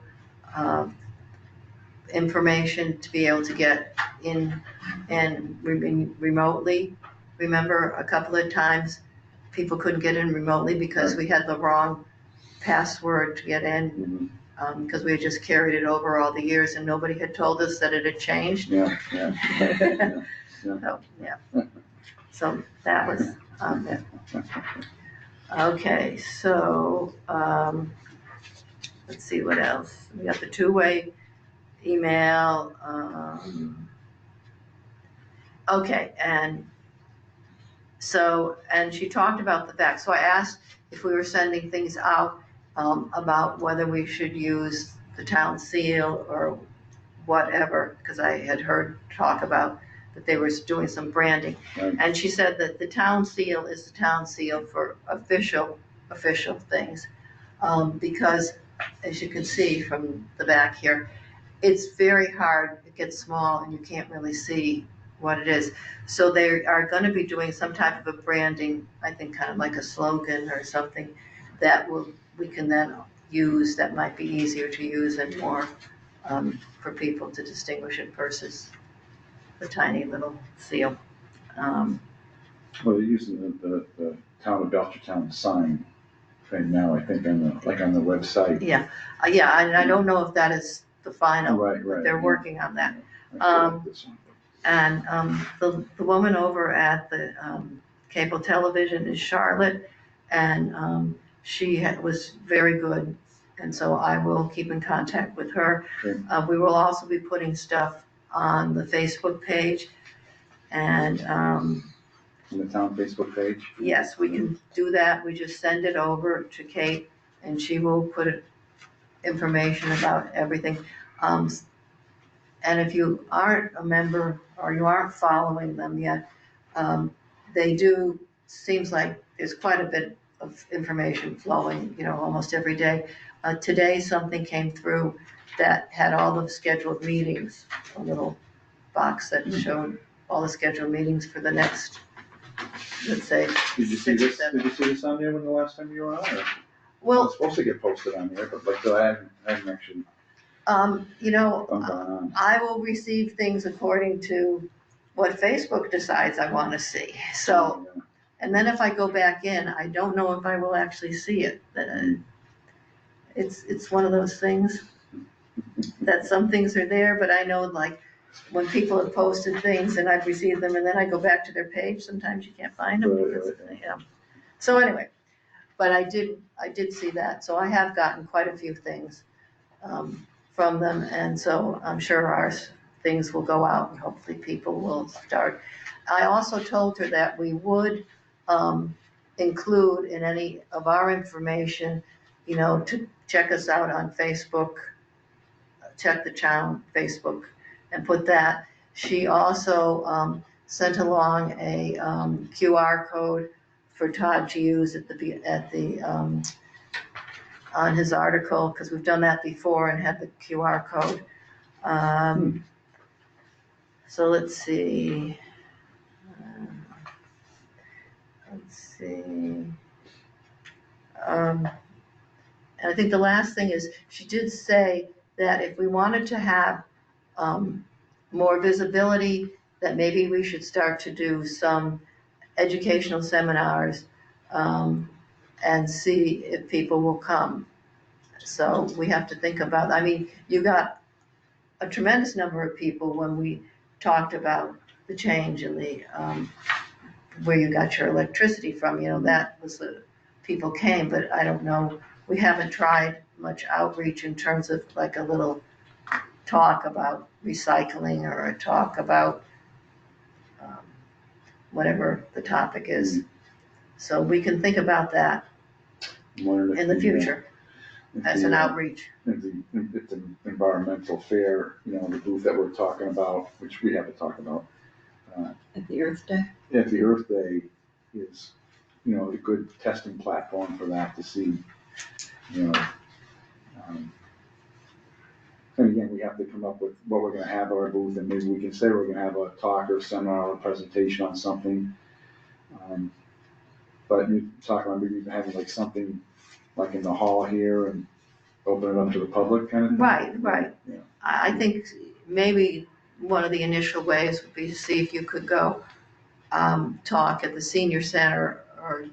information to be able to get in and remotely. Remember, a couple of times, people couldn't get in remotely because we had the wrong password to get in, Mhm. because we had just carried it over all the years and nobody had told us that it had changed. Yeah. So, yeah. So that was it. Okay, so, let's see what else. We got the two-way email. Okay, and she talked about the fact, so I asked if we were sending things out about whether we should use the town seal or whatever, because I had heard talk about that they were doing some branding. Right. And she said that the town seal is the town seal for official things. Because as you can see from the back here, it's very hard, it gets small and you can't really see what it is. So they are gonna be doing some type of a branding, I think kind of like a slogan or something that we can then use, that might be easier to use and more for people to distinguish it versus the tiny little seal. Well, they're using the town of Belchertown sign right now, I think, on the website. Yeah, I don't know if that is the final, Right, but right. they're yeah. working on that. I feel like this one. And the woman over at the cable television is Charlotte, and she was very good, and so I will keep in contact with her. Okay. We will also be putting stuff on the Facebook page, and On the town Facebook page. yes, we can do that. We just send it over to Kate, and she will put information about everything. And if you aren't a member or you aren't following them yet, they do, seems like there's quite a bit of information flowing, almost every day. Today, something came through that had all the scheduled meetings, a little box that showed all the scheduled meetings for the next, let's say, Did you see 6 or this? 7. Did you see this on there when the last time you were on? Or? Well, It's supposed to get posted on there, but I haven't actually gone on. I will receive things according to what Facebook decides I want to see. So, and then if I go back in, I don't know if I will actually see it. It's one of those things that some things are there, but I know like when people have posted things and I've received them and then I go back to their page, sometimes you can't find them. Right. So anyway, but I did see that. So I have gotten quite a few things from them, and so I'm sure our things will go out and hopefully people will start. I also told her that we would include in any of our information, to check us out on Facebook, check the town Facebook and put that. She also sent along a QR code for Todd to use at the on his article, because we've done that before and had the QR code. So let's see. And I think the last thing is, she did say that if we wanted to have more visibility, that maybe we should start to do some educational seminars and see if people will come. So we have to think about, you got a tremendous number of people when we talked about the change in the, where you got your electricity from, that was the, people came, but I don't know, we haven't tried much outreach in terms of like a little talk about recycling or a talk about whatever the topic is. So we can think about that in the future as an outreach. It's an environmental fair, the booth that we're talking about, which we have to talk about. At the Earth Day? Yeah, the Earth Day is, a good testing platform for that to see, and again, we have to come up with what we're gonna have at our booth, and maybe we can say we're gonna have a talk or seminar or presentation on something. But you talk about maybe even having like something like in the hall here and open it up to the public kind of thing. Right. Yeah. I think maybe one of the initial ways would be to see if you could go talk at the senior center or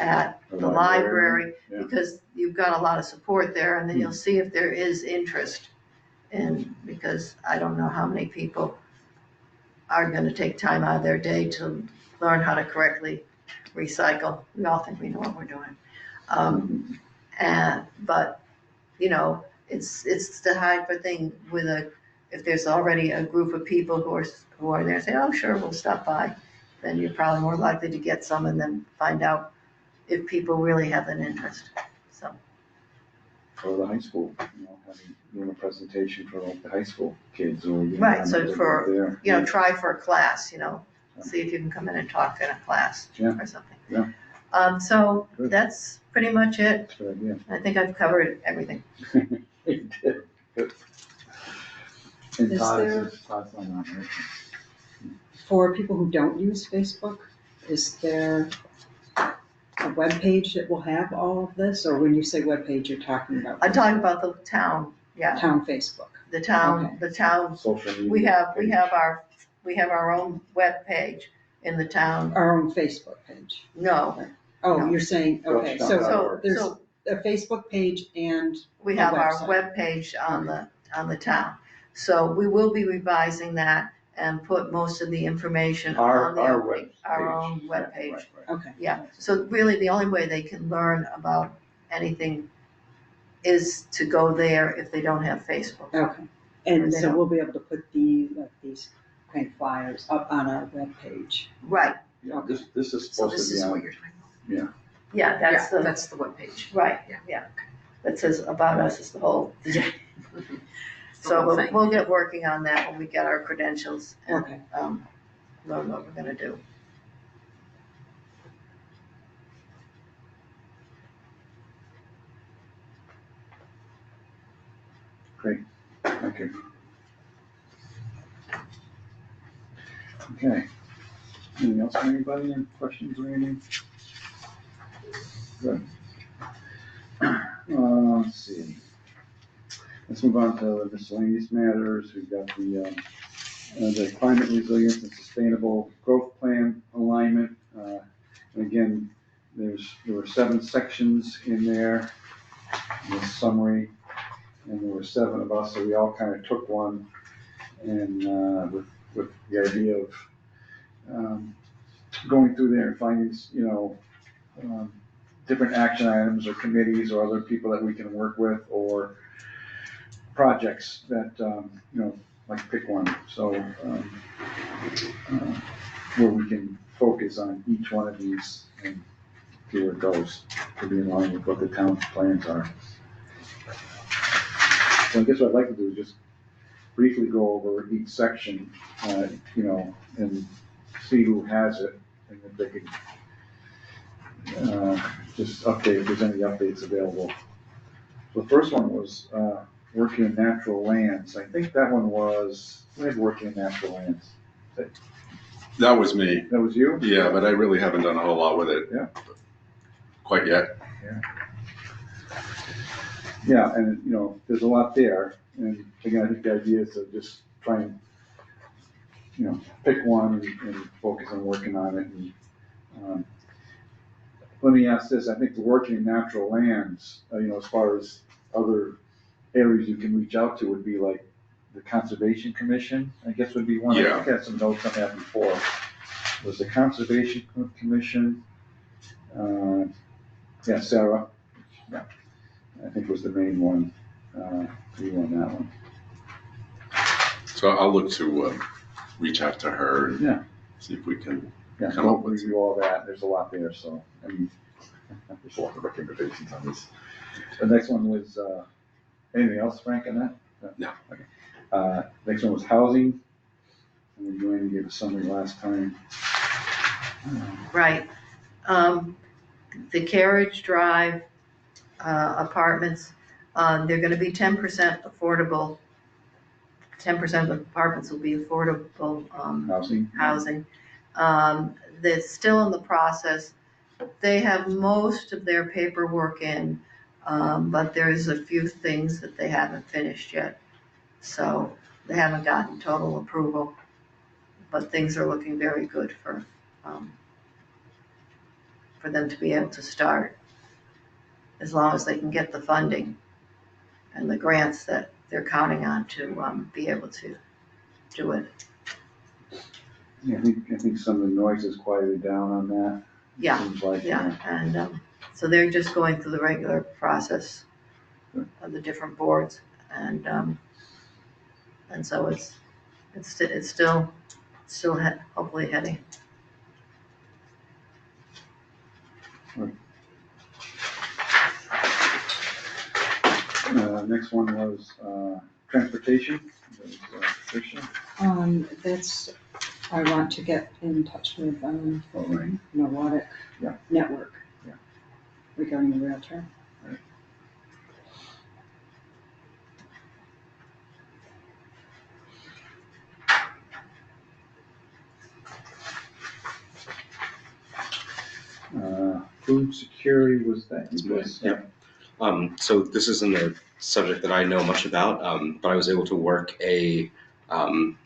at the library, Yeah. because you've got a lot of support there, and then you'll see if there is interest because I don't know how many people are gonna take time out of their day to learn how to correctly recycle. We all think we know what we're doing. But it's the hard thing if there's already a group of people who are there, say, oh, sure, we'll stop by, then you're probably more likely to get some and then find out if people really have an interest. So for the high school, doing a presentation for like the high school kids or. Right, so there. try for a class, see if you can come in and talk in a class Yeah. or something. Yeah. So Good. that's pretty much it. That's a good idea. I think I've covered everything. You did. Good. And Is there- Todd's not on, right? For people who don't use Facebook, is there a web page that will have all of this? Or when you say web page, you're talking about? I'm talking about the town, Town Facebook. the town, Okay. the town, Social media. we have page. our own web page in the town. Our own Facebook page. No, Oh, No. you're saying, okay, Belchertown. so so, there's so a Facebook page and, we a have our website. web page on the town. So we will be revising that and put most of the information on Our the, web. our page. own web Yeah, page. right, right. okay. Yeah, so really the only way they can learn about anything is to go there if they don't have Facebook. Okay, and They so don't. we'll be able to put these kind of flyers up on our webpage. Right, Yeah, this is So supposed this to be is on. what you're talking about. yeah, that's Yeah, the, that's the webpage. right, Yeah. yeah. That says about us is the whole. Yeah. So whole we'll, thing. we'll get working on that when we get our credentials and, Okay. learn what we're gonna do. Great, thank you. Okay. Anything else from anybody? Any questions or anything? Good. Let's see. Let's move on to miscellaneous matters. We've got the climate resilience and sustainable growth plan alignment. And again, there were 7 sections in there, in the summary, and there were 7 of us, so we all kind of took one, and with the idea of going through there and finding, different action items or committees or other people that we can work with or projects that, like pick one. So, where we can focus on each one of these and see where it goes to be in line with what the town's plans are. So I guess what I'd like to do is just briefly go over each section, and see who has it, and if they could just update, if there's any updates available. So the first one was working in natural lands. I think that one was, we had working in natural lands. That was me. That was you? Yeah, but I really haven't done a whole lot with it. Yeah. Quite yet. Yeah, and there's a lot there. And again, I think the idea is to just try and, pick one and focus on working on it. And, let me ask this, I think the working in natural lands, as far as other areas you can reach out to would be like the Conservation Commission, I guess would be one. Yeah. I had some notes on that before. Was the Conservation Commission, Sarah, yeah, I think was the main one, you on that one. So I'll look to reach out to her and Yeah. see if we can. Yeah, Come up don't with review all that, there's a lot there, so, there's a lot of recommendations on this. The next one was, anything else, Frank, on that? No. Okay. Next one was housing, and Joanne gave a summary last time. Right. The Carriage Drive apartments, they're gonna be 10% affordable. 10% of the apartments will be affordable Housing? housing. They're still in the process. They have most of their paperwork in, but there's a few things that they haven't finished yet. So they haven't gotten total approval, but things are looking very good for them to be able to start, as long as they can get the funding and the grants that they're counting on to be able to do it. Yeah, I think some of the noise has quieted down on that. Yeah, Seems like. yeah, and so they're just going through the regular process of the different boards, and so it's still hopefully heading. Next one was, transportation. That was, Tricia. That's, I want to get in touch with, All right. Neurotic Yeah. Network. Yeah. Regarding the rail trail. Food security was that? That's you mine, guys? yeah. So this isn't a subject that I know much about, but I was able to work a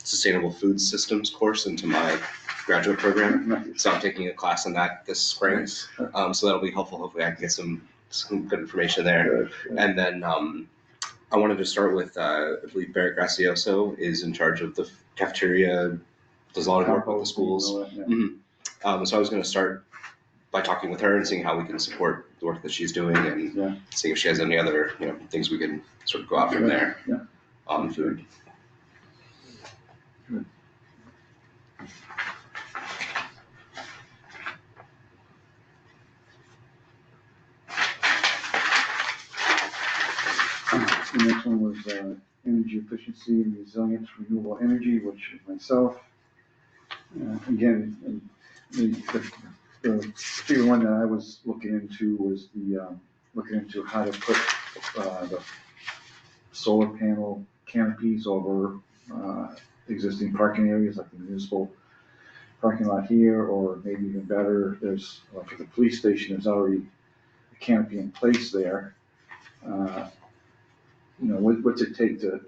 sustainable food systems course into my graduate program. Nice. So I'm taking a class in that this spring. Nice. So that'll be helpful. Hopefully I can get some good information there. Good, good. And then I wanted to start with, I believe Barrett Gracioso is in charge of the cafeteria, does a lot of work with the Composting, schools. all that, yeah. So I was going to start by talking with her and seeing how we can support the work that she's doing and Yeah. seeing if she has any other things we can sort of go out from there Yeah. on food. The next one was energy efficiency and resilience, renewable energy, which is myself. Again, the bigger one that I was looking into was looking into how to put the solar panel canopies over existing parking areas like the municipal parking lot here, or maybe even better, there's, like at the police station, there's already a canopy in place there. What's it take to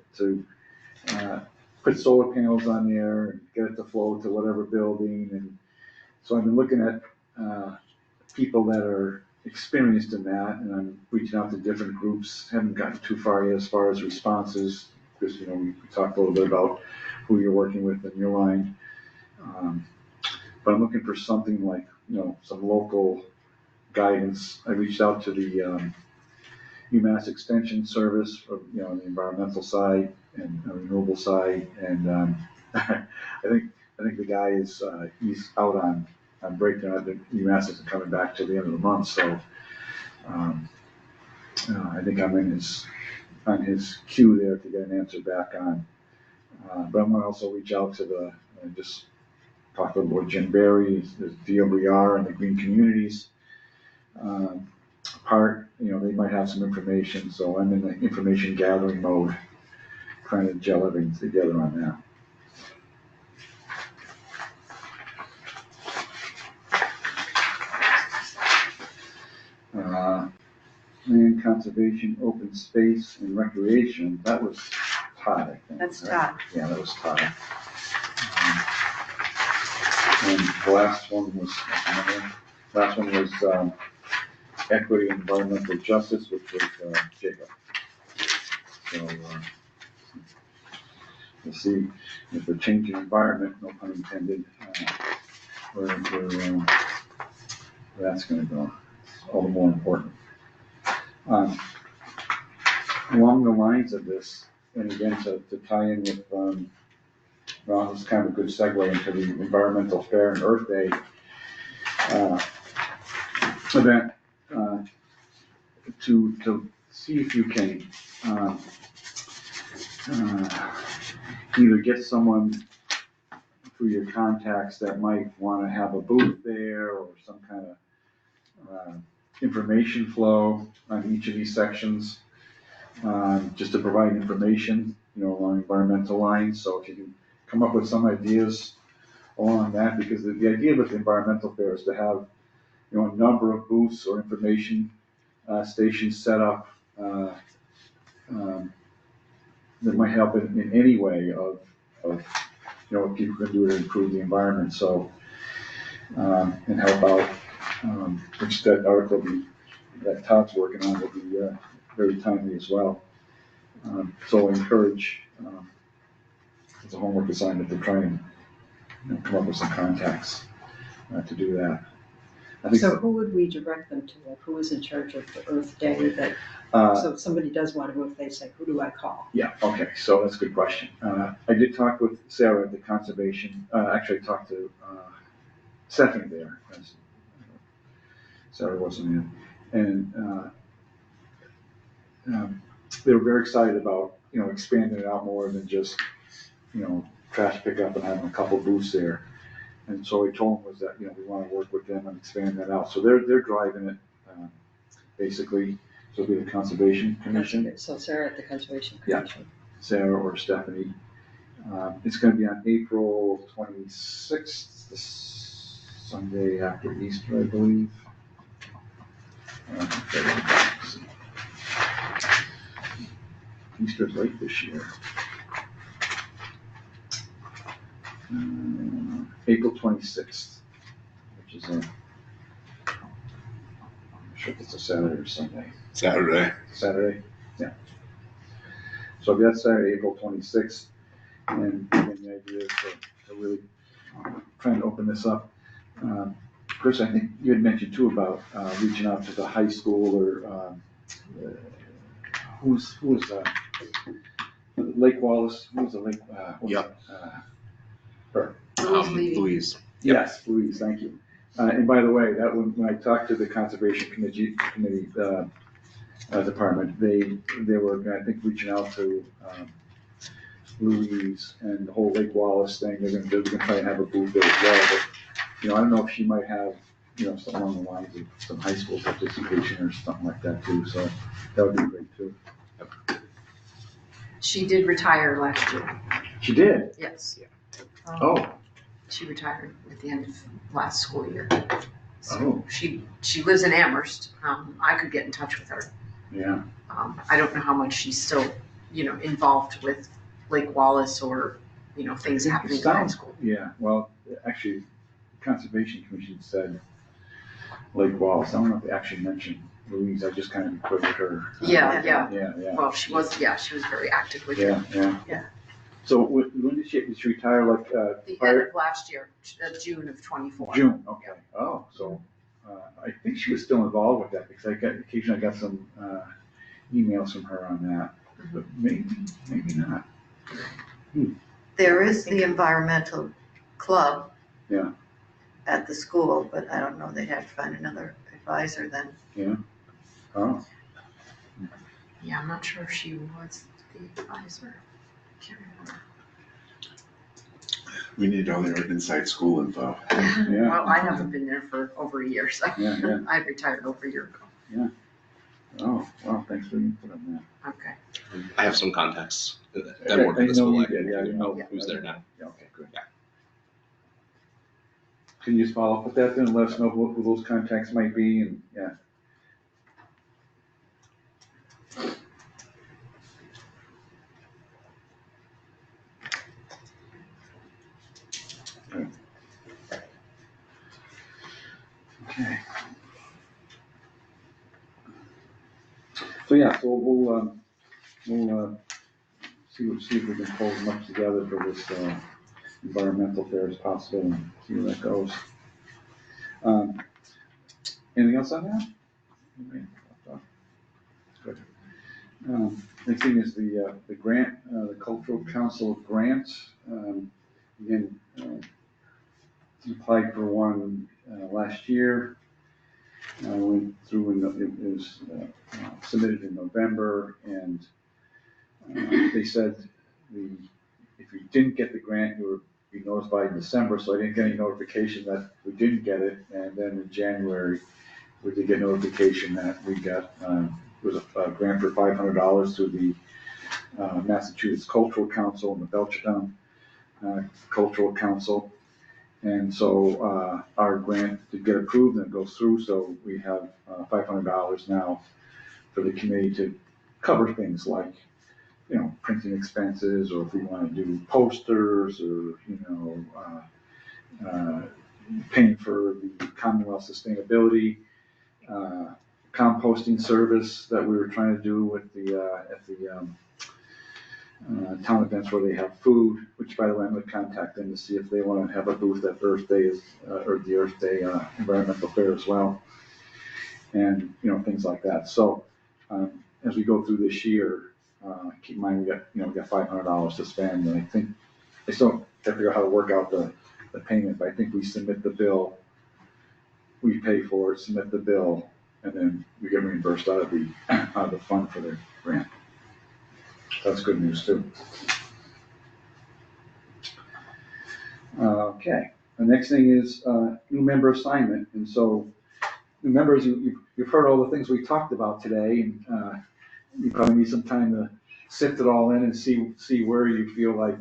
put solar panels on there and get it to flow to whatever building? And so I've been looking at people that are experienced in that, and I'm reaching out to different groups. Haven't gotten too far yet as far as responses, because we talked a little bit about who you're working with in your line. But I'm looking for something like some local guidance. I reached out to the UMass Extension Service, on the environmental side and renewable side, and I think the guy is he's out on break. The UMass isn't coming back till the end of the month, so I think I'm on his queue there to get an answer back on. But I'm gonna also reach out to just talk a little about Jim Barry, the DOBR, and the Green Communities part. They might have some information, so I'm in the information gathering mode, trying to gel everything together on that. Land conservation, open space, and recreation. That was Todd, I think. That's right? Todd. Yeah, that was Todd. And the last one was equity and environmental justice, which was Jacob. So we'll see if the changing environment, no pun intended, where that's going to go. It's all the more important. Along the lines of this, and again to tie in with, well, this is kind of a good segue into the Environmental Fair and Earth Day event, to see if you can either get someone through your contacts that might want to have a booth there, or some kind of information flow on each of these sections, just to provide information, along environmental lines. So if you can come up with some ideas along that, because the idea with the environmental fair is to have, a number of booths or information stations set up that might help in any way of what people can do to improve the environment. So and help out, which that article that Todd's working on will be very timely as well. So I encourage, it's a homework assignment to try and come up with some contacts to do that. I think So who would we direct them to? Like, who is in charge of the Earth Day? That so if somebody does want to go, if they say, who do I call? Yeah, okay, so that's a good question. I did talk with Sarah at the conservation, actually I talked to Stephanie there, Sarah wasn't in. And they were very excited about, expanding it out more than just, trash pickup and having a couple booths there. And so we told them was that, we want to work with them and expand that out. So they're driving it, basically. So it'll be the Conservation Commission, So Sarah at the Conservation Yeah. Commission. Sarah or Stephanie. It's going to be on April 26th, this Sunday after Easter, I believe. Let's see. Easter's late this year. April 26th, which is I'm not sure if it's a Saturday or Sunday. Saturday, yeah. So that's Saturday, April 26th, and again, the idea is to really try and open this up. Chris, I think you had mentioned too about reaching out to the high school or who was Lake Wallace? Who was the Lake? Yep. Her. Louise. Yep. Yes, Louise. Thank you. And by the way, that when I talked to the Conservation Committee department, they were, I think, reaching out to Louise and the whole Lake Wallace thing. They're going to try and have a booth there as well. But I don't know if she might have something along the lines of some high school participation or something like that too. So that would be great too. She did retire last year, She did. yes. Oh. She retired at the end of last school year. Oh. So she lives in Amherst. I could get in touch with her. Yeah. I don't know how much she's still, involved with Lake Wallace or, things happening in high school. Yeah. Well, actually, the Conservation Commission said Lake Wallace. I don't know if they actually mentioned Louise. I just kind of equated her. Yeah. Yeah. Well, she was very active with Yeah. her. Yeah. So when did she retire? Like The end of last year, June of 24. June. Okay. Oh, so I think she was still involved with that because occasionally I got some emails from her on that, but maybe not. There is the environmental club. Yeah. At the school, but I don't know, they'd have to find another advisor then. Yeah. Oh. Yeah, I'm not sure if she was the advisor. Can't remember. We need all your inside school info. Yeah. Well, I haven't been there for over a year, so Yeah. I retired over a year ago. Oh, wow. Thanks for the input on that. Okay. I have some contacts that work in the school. you I did, can yeah, figure out who's there now. Yeah, okay, good. Yeah. Can you just follow up with that then and let us know who those contacts might be and, yeah. Okay. So yeah, so we'll see if we can pull as much together for this environmental fair as possible and see where that goes. Anything else on that? Good. Next thing is the grant, the Cultural Council grants. Again, applied for one last year. Went through and it was submitted in November, and they said if you didn't get the grant, you would be notified in December. So I didn't get any notification that we didn't get it, and then in January we did get notification that we got there was a grant for $500 through the Massachusetts Cultural Council and the Belchertown Cultural Council. And so our grant did get approved and it goes through, so we have $500 now for the committee to cover things like, printing expenses, or if we want to do posters, or, paying for the Commonwealth Sustainability composting service that we were trying to do with at the town events where they have food, which, by the way, I'm going to contact them to see if they want to have a booth at Earth Day or the Earth Day Environmental Fair as well, and things like that. So as we go through this year, keep in mind we got $500 to spend, and I think I still have to figure out how to work out the payment, but I think we submit the bill, we pay for it, submit the bill, and then we get reimbursed out of the fund for the grant. that's good news too. Okay, the next thing is new member assignment, and so new members, you've heard all the things we talked about today, and you probably need some time to sift it all in and see where you feel like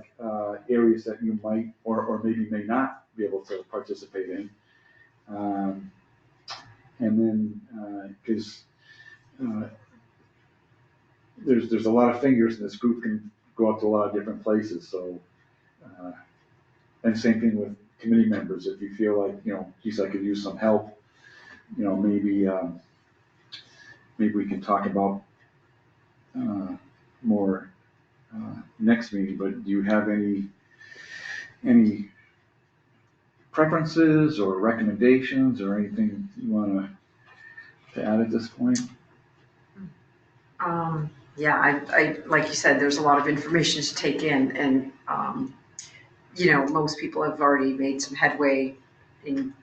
areas that you might or maybe may not be able to participate in. And then, because there's a lot of fingers, and this group can go up to a lot of different places. So, and same thing with committee members. If you feel like, geez, I could use some help, maybe we can talk about more next meeting. But do you have any preferences or recommendations or anything you want to add at this point? Yeah, I like you said, there's a lot of information to take in, and most people have already made some headway in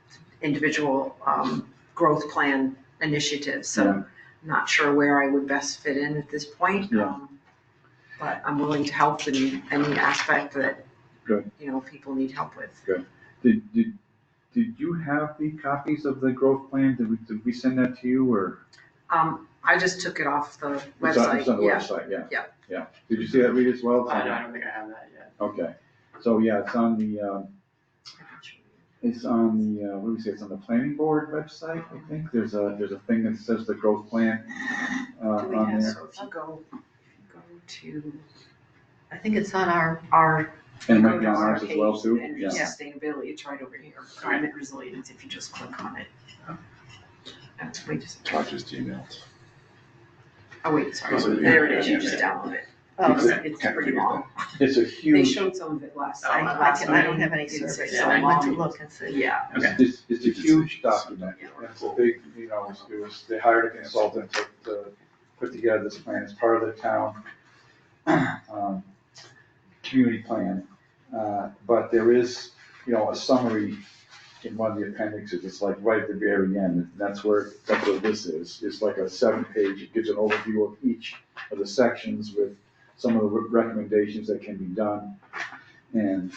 individual growth plan initiatives. So I'm not sure where I would best fit in at this point. Yeah. But I'm willing to help in any aspect that Good. People need help with. Good. Did you have the copies of the growth plan? Did we send that to you, or? I just took it off the It's website. on the Yeah. website, yeah. Yeah. Did you see that, Reed, as well? No, I don't think I have that yet. Okay. So, yeah, it's on the, what do we say, it's on the planning board website, I think. There's a thing that says the growth plan on there. So if you go to I think it's on our, And it go might be to on our ours as well, page, too. Energy Yeah. sustainability, it's right over here. Climate resilience, if you just click on it. Wait just a second. I just emailed. Oh, wait, sorry. Oh, yeah. There it is. You just download it. It's Can't pretty figure long. It's a They huge, showed some of it last I- night. I don't have any surveys, so I went to look and see. Yeah. Okay. it's a huge document. And it's a big, they hired a consultant to put together this plan. It's part of the town community plan. But there is, a summary in one of the appendixes. It's like right at the very end. And that's where this is. It's like a 7-page. It gives an overview of each of the sections with some of the recommendations that can be done, and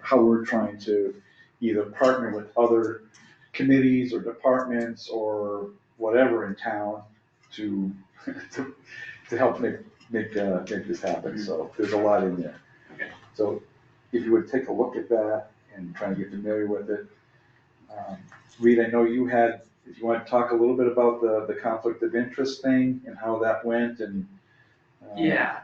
how we're trying to either partner with other committees or departments or whatever in town to help make this happen. So there's a lot in there. Okay. So if you would take a look at that and try to get familiar with it. Reed, I know you had, if you want to talk a little bit about the conflict of interest thing and how that went and. Yeah.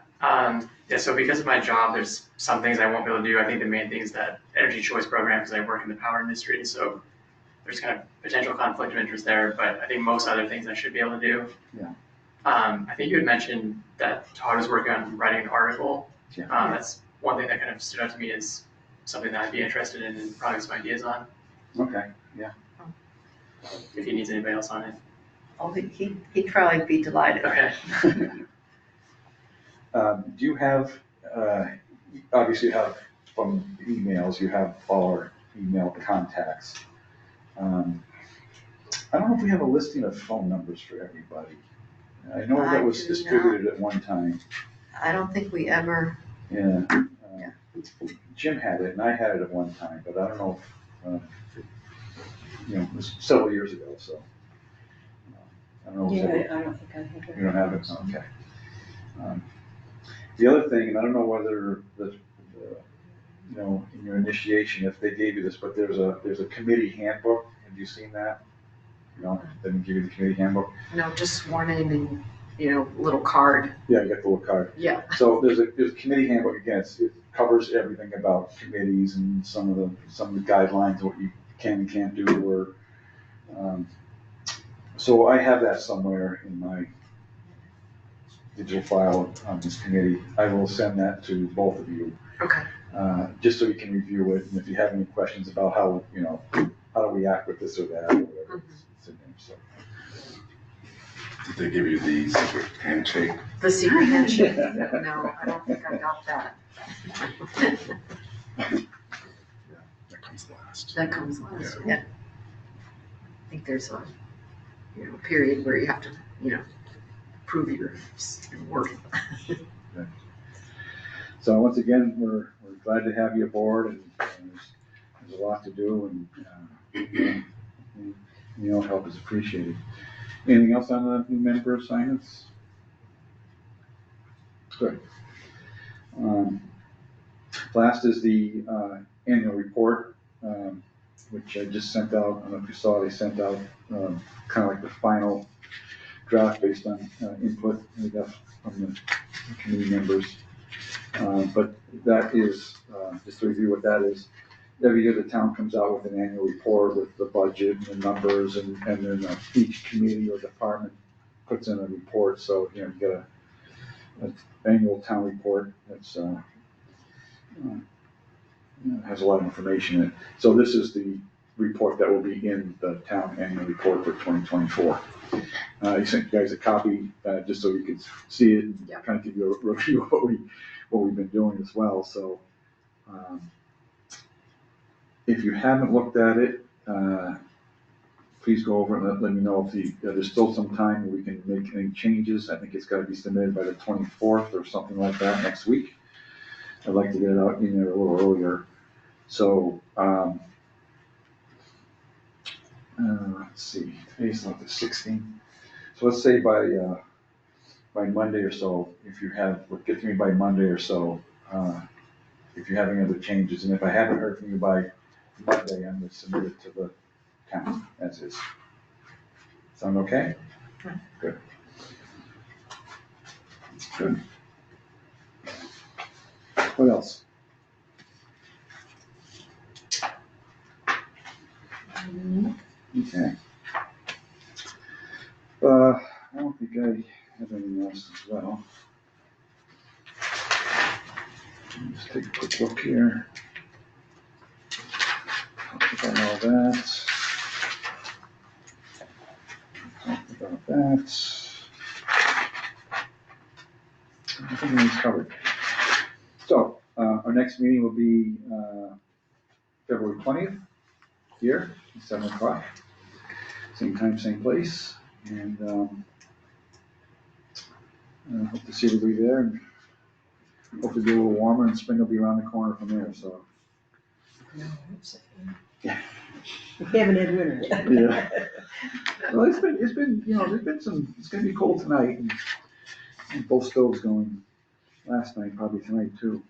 So because of my job, there's some things I won't be able to do. I think the main thing is that energy choice program, because I work in the power industry, so there's kind of potential conflict of interest there, but I think most other things I should be able to do. Yeah. I think you had mentioned that Todd was working on writing an article. Yeah. That's one thing that kind of stood out to me as something that I'd be interested in and probably some ideas on, Okay, yeah. if he needs anybody else on it. Oh, he'd probably be delighted. Okay. Do you have, obviously you have from emails, you have all our email contacts. I don't know if we have a listing of phone numbers for everybody. I know that was I do distributed at one time. I don't think we ever, Yeah. Jim had it and I had it at one time, but I don't know if, it was several years ago, so. I don't know. Yeah, if I don't think I have it. You don't have it, okay. The other thing, and I don't know whether in your initiation, if they gave you this, but there's a committee handbook. Have you seen that? No, they didn't give you the committee handbook? No, just sworn in and, little card. Yeah, you got the little card. Yeah. So there's a committee handbook, again, it covers everything about committees and some of the guidelines, what you can and can't do, or, so I have that somewhere in my digital file on this committee. I will send that to both of you, Okay. just so you can review it, and if you have any questions about how do we act with this or that, or whatever, it's in there, so. Did they give you the secret handshake? The secret handshake? No, I don't think I got that. That comes last. That comes last. Yeah. I think there's a, period where you have to, prove your worth. So once again, we're glad to have you aboard, and there's a lot to do, and help is appreciated. Anything else on the new member assignments? Good. Last is the annual report, which I just sent out. I don't know if you saw, they sent out kind of like the final draft based on input we got from the committee members. But that is, just to review what that is, every year the town comes out with an annual report with the budget and the numbers, and then each committee or department puts in a report. So, you get an annual town report that's has a lot of information in it. So this is the report that will be in the town annual report for 2024. I sent you guys a copy just so you could see it and kind of give you a review of what we've been doing as well. So if you haven't looked at it, please go over and let me know if there's still some time where we can make any changes. I think it's got to be submitted by the 24th or something like that next week. I'd like to get it out in there a little earlier. So let's see, today's like the 16th. So let's say by Monday or so, if you have, get to me by Monday or so, if you have any other changes. And if I haven't heard from you by Monday, I'm going to submit it to the town as is. Sound okay? Good. Good. What else? Okay. I don't think I have anything else as well. Just take a quick look here. Talk about all that. Talk about that. I think everything's covered. So, our next meeting will be February 20th, here, at 7 o'clock. Same time, same place. And hope to see everybody there. And hope to be a little warmer, and spring will be around the corner from there. So, yeah. We haven't had winter yet. Yeah. Well, it's been, there's been some, it's gonna be cold tonight, and both stoves going last night, probably tonight too.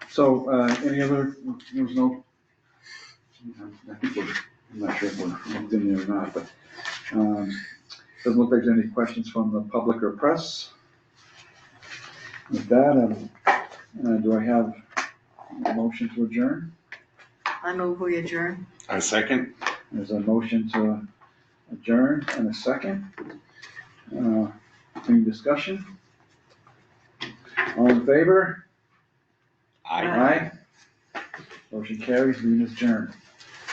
So, any other, there was no, I think I'm not sure if we're looked in there or not, but, doesn't look like there's any questions from the public or press. With that, do I have a motion to adjourn? I move we adjourn. I second. There's a motion to adjourn and a second. Any discussion? All in favor? Aye. Motion carries, meeting is adjourned.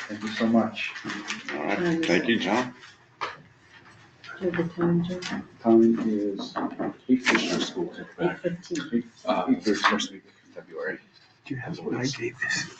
Thank you so much. All right, thank you, John. Do you have the time, Joe? Time is 8:15. School. 8:15. 8:15. First week of February. Do you have what I gave this?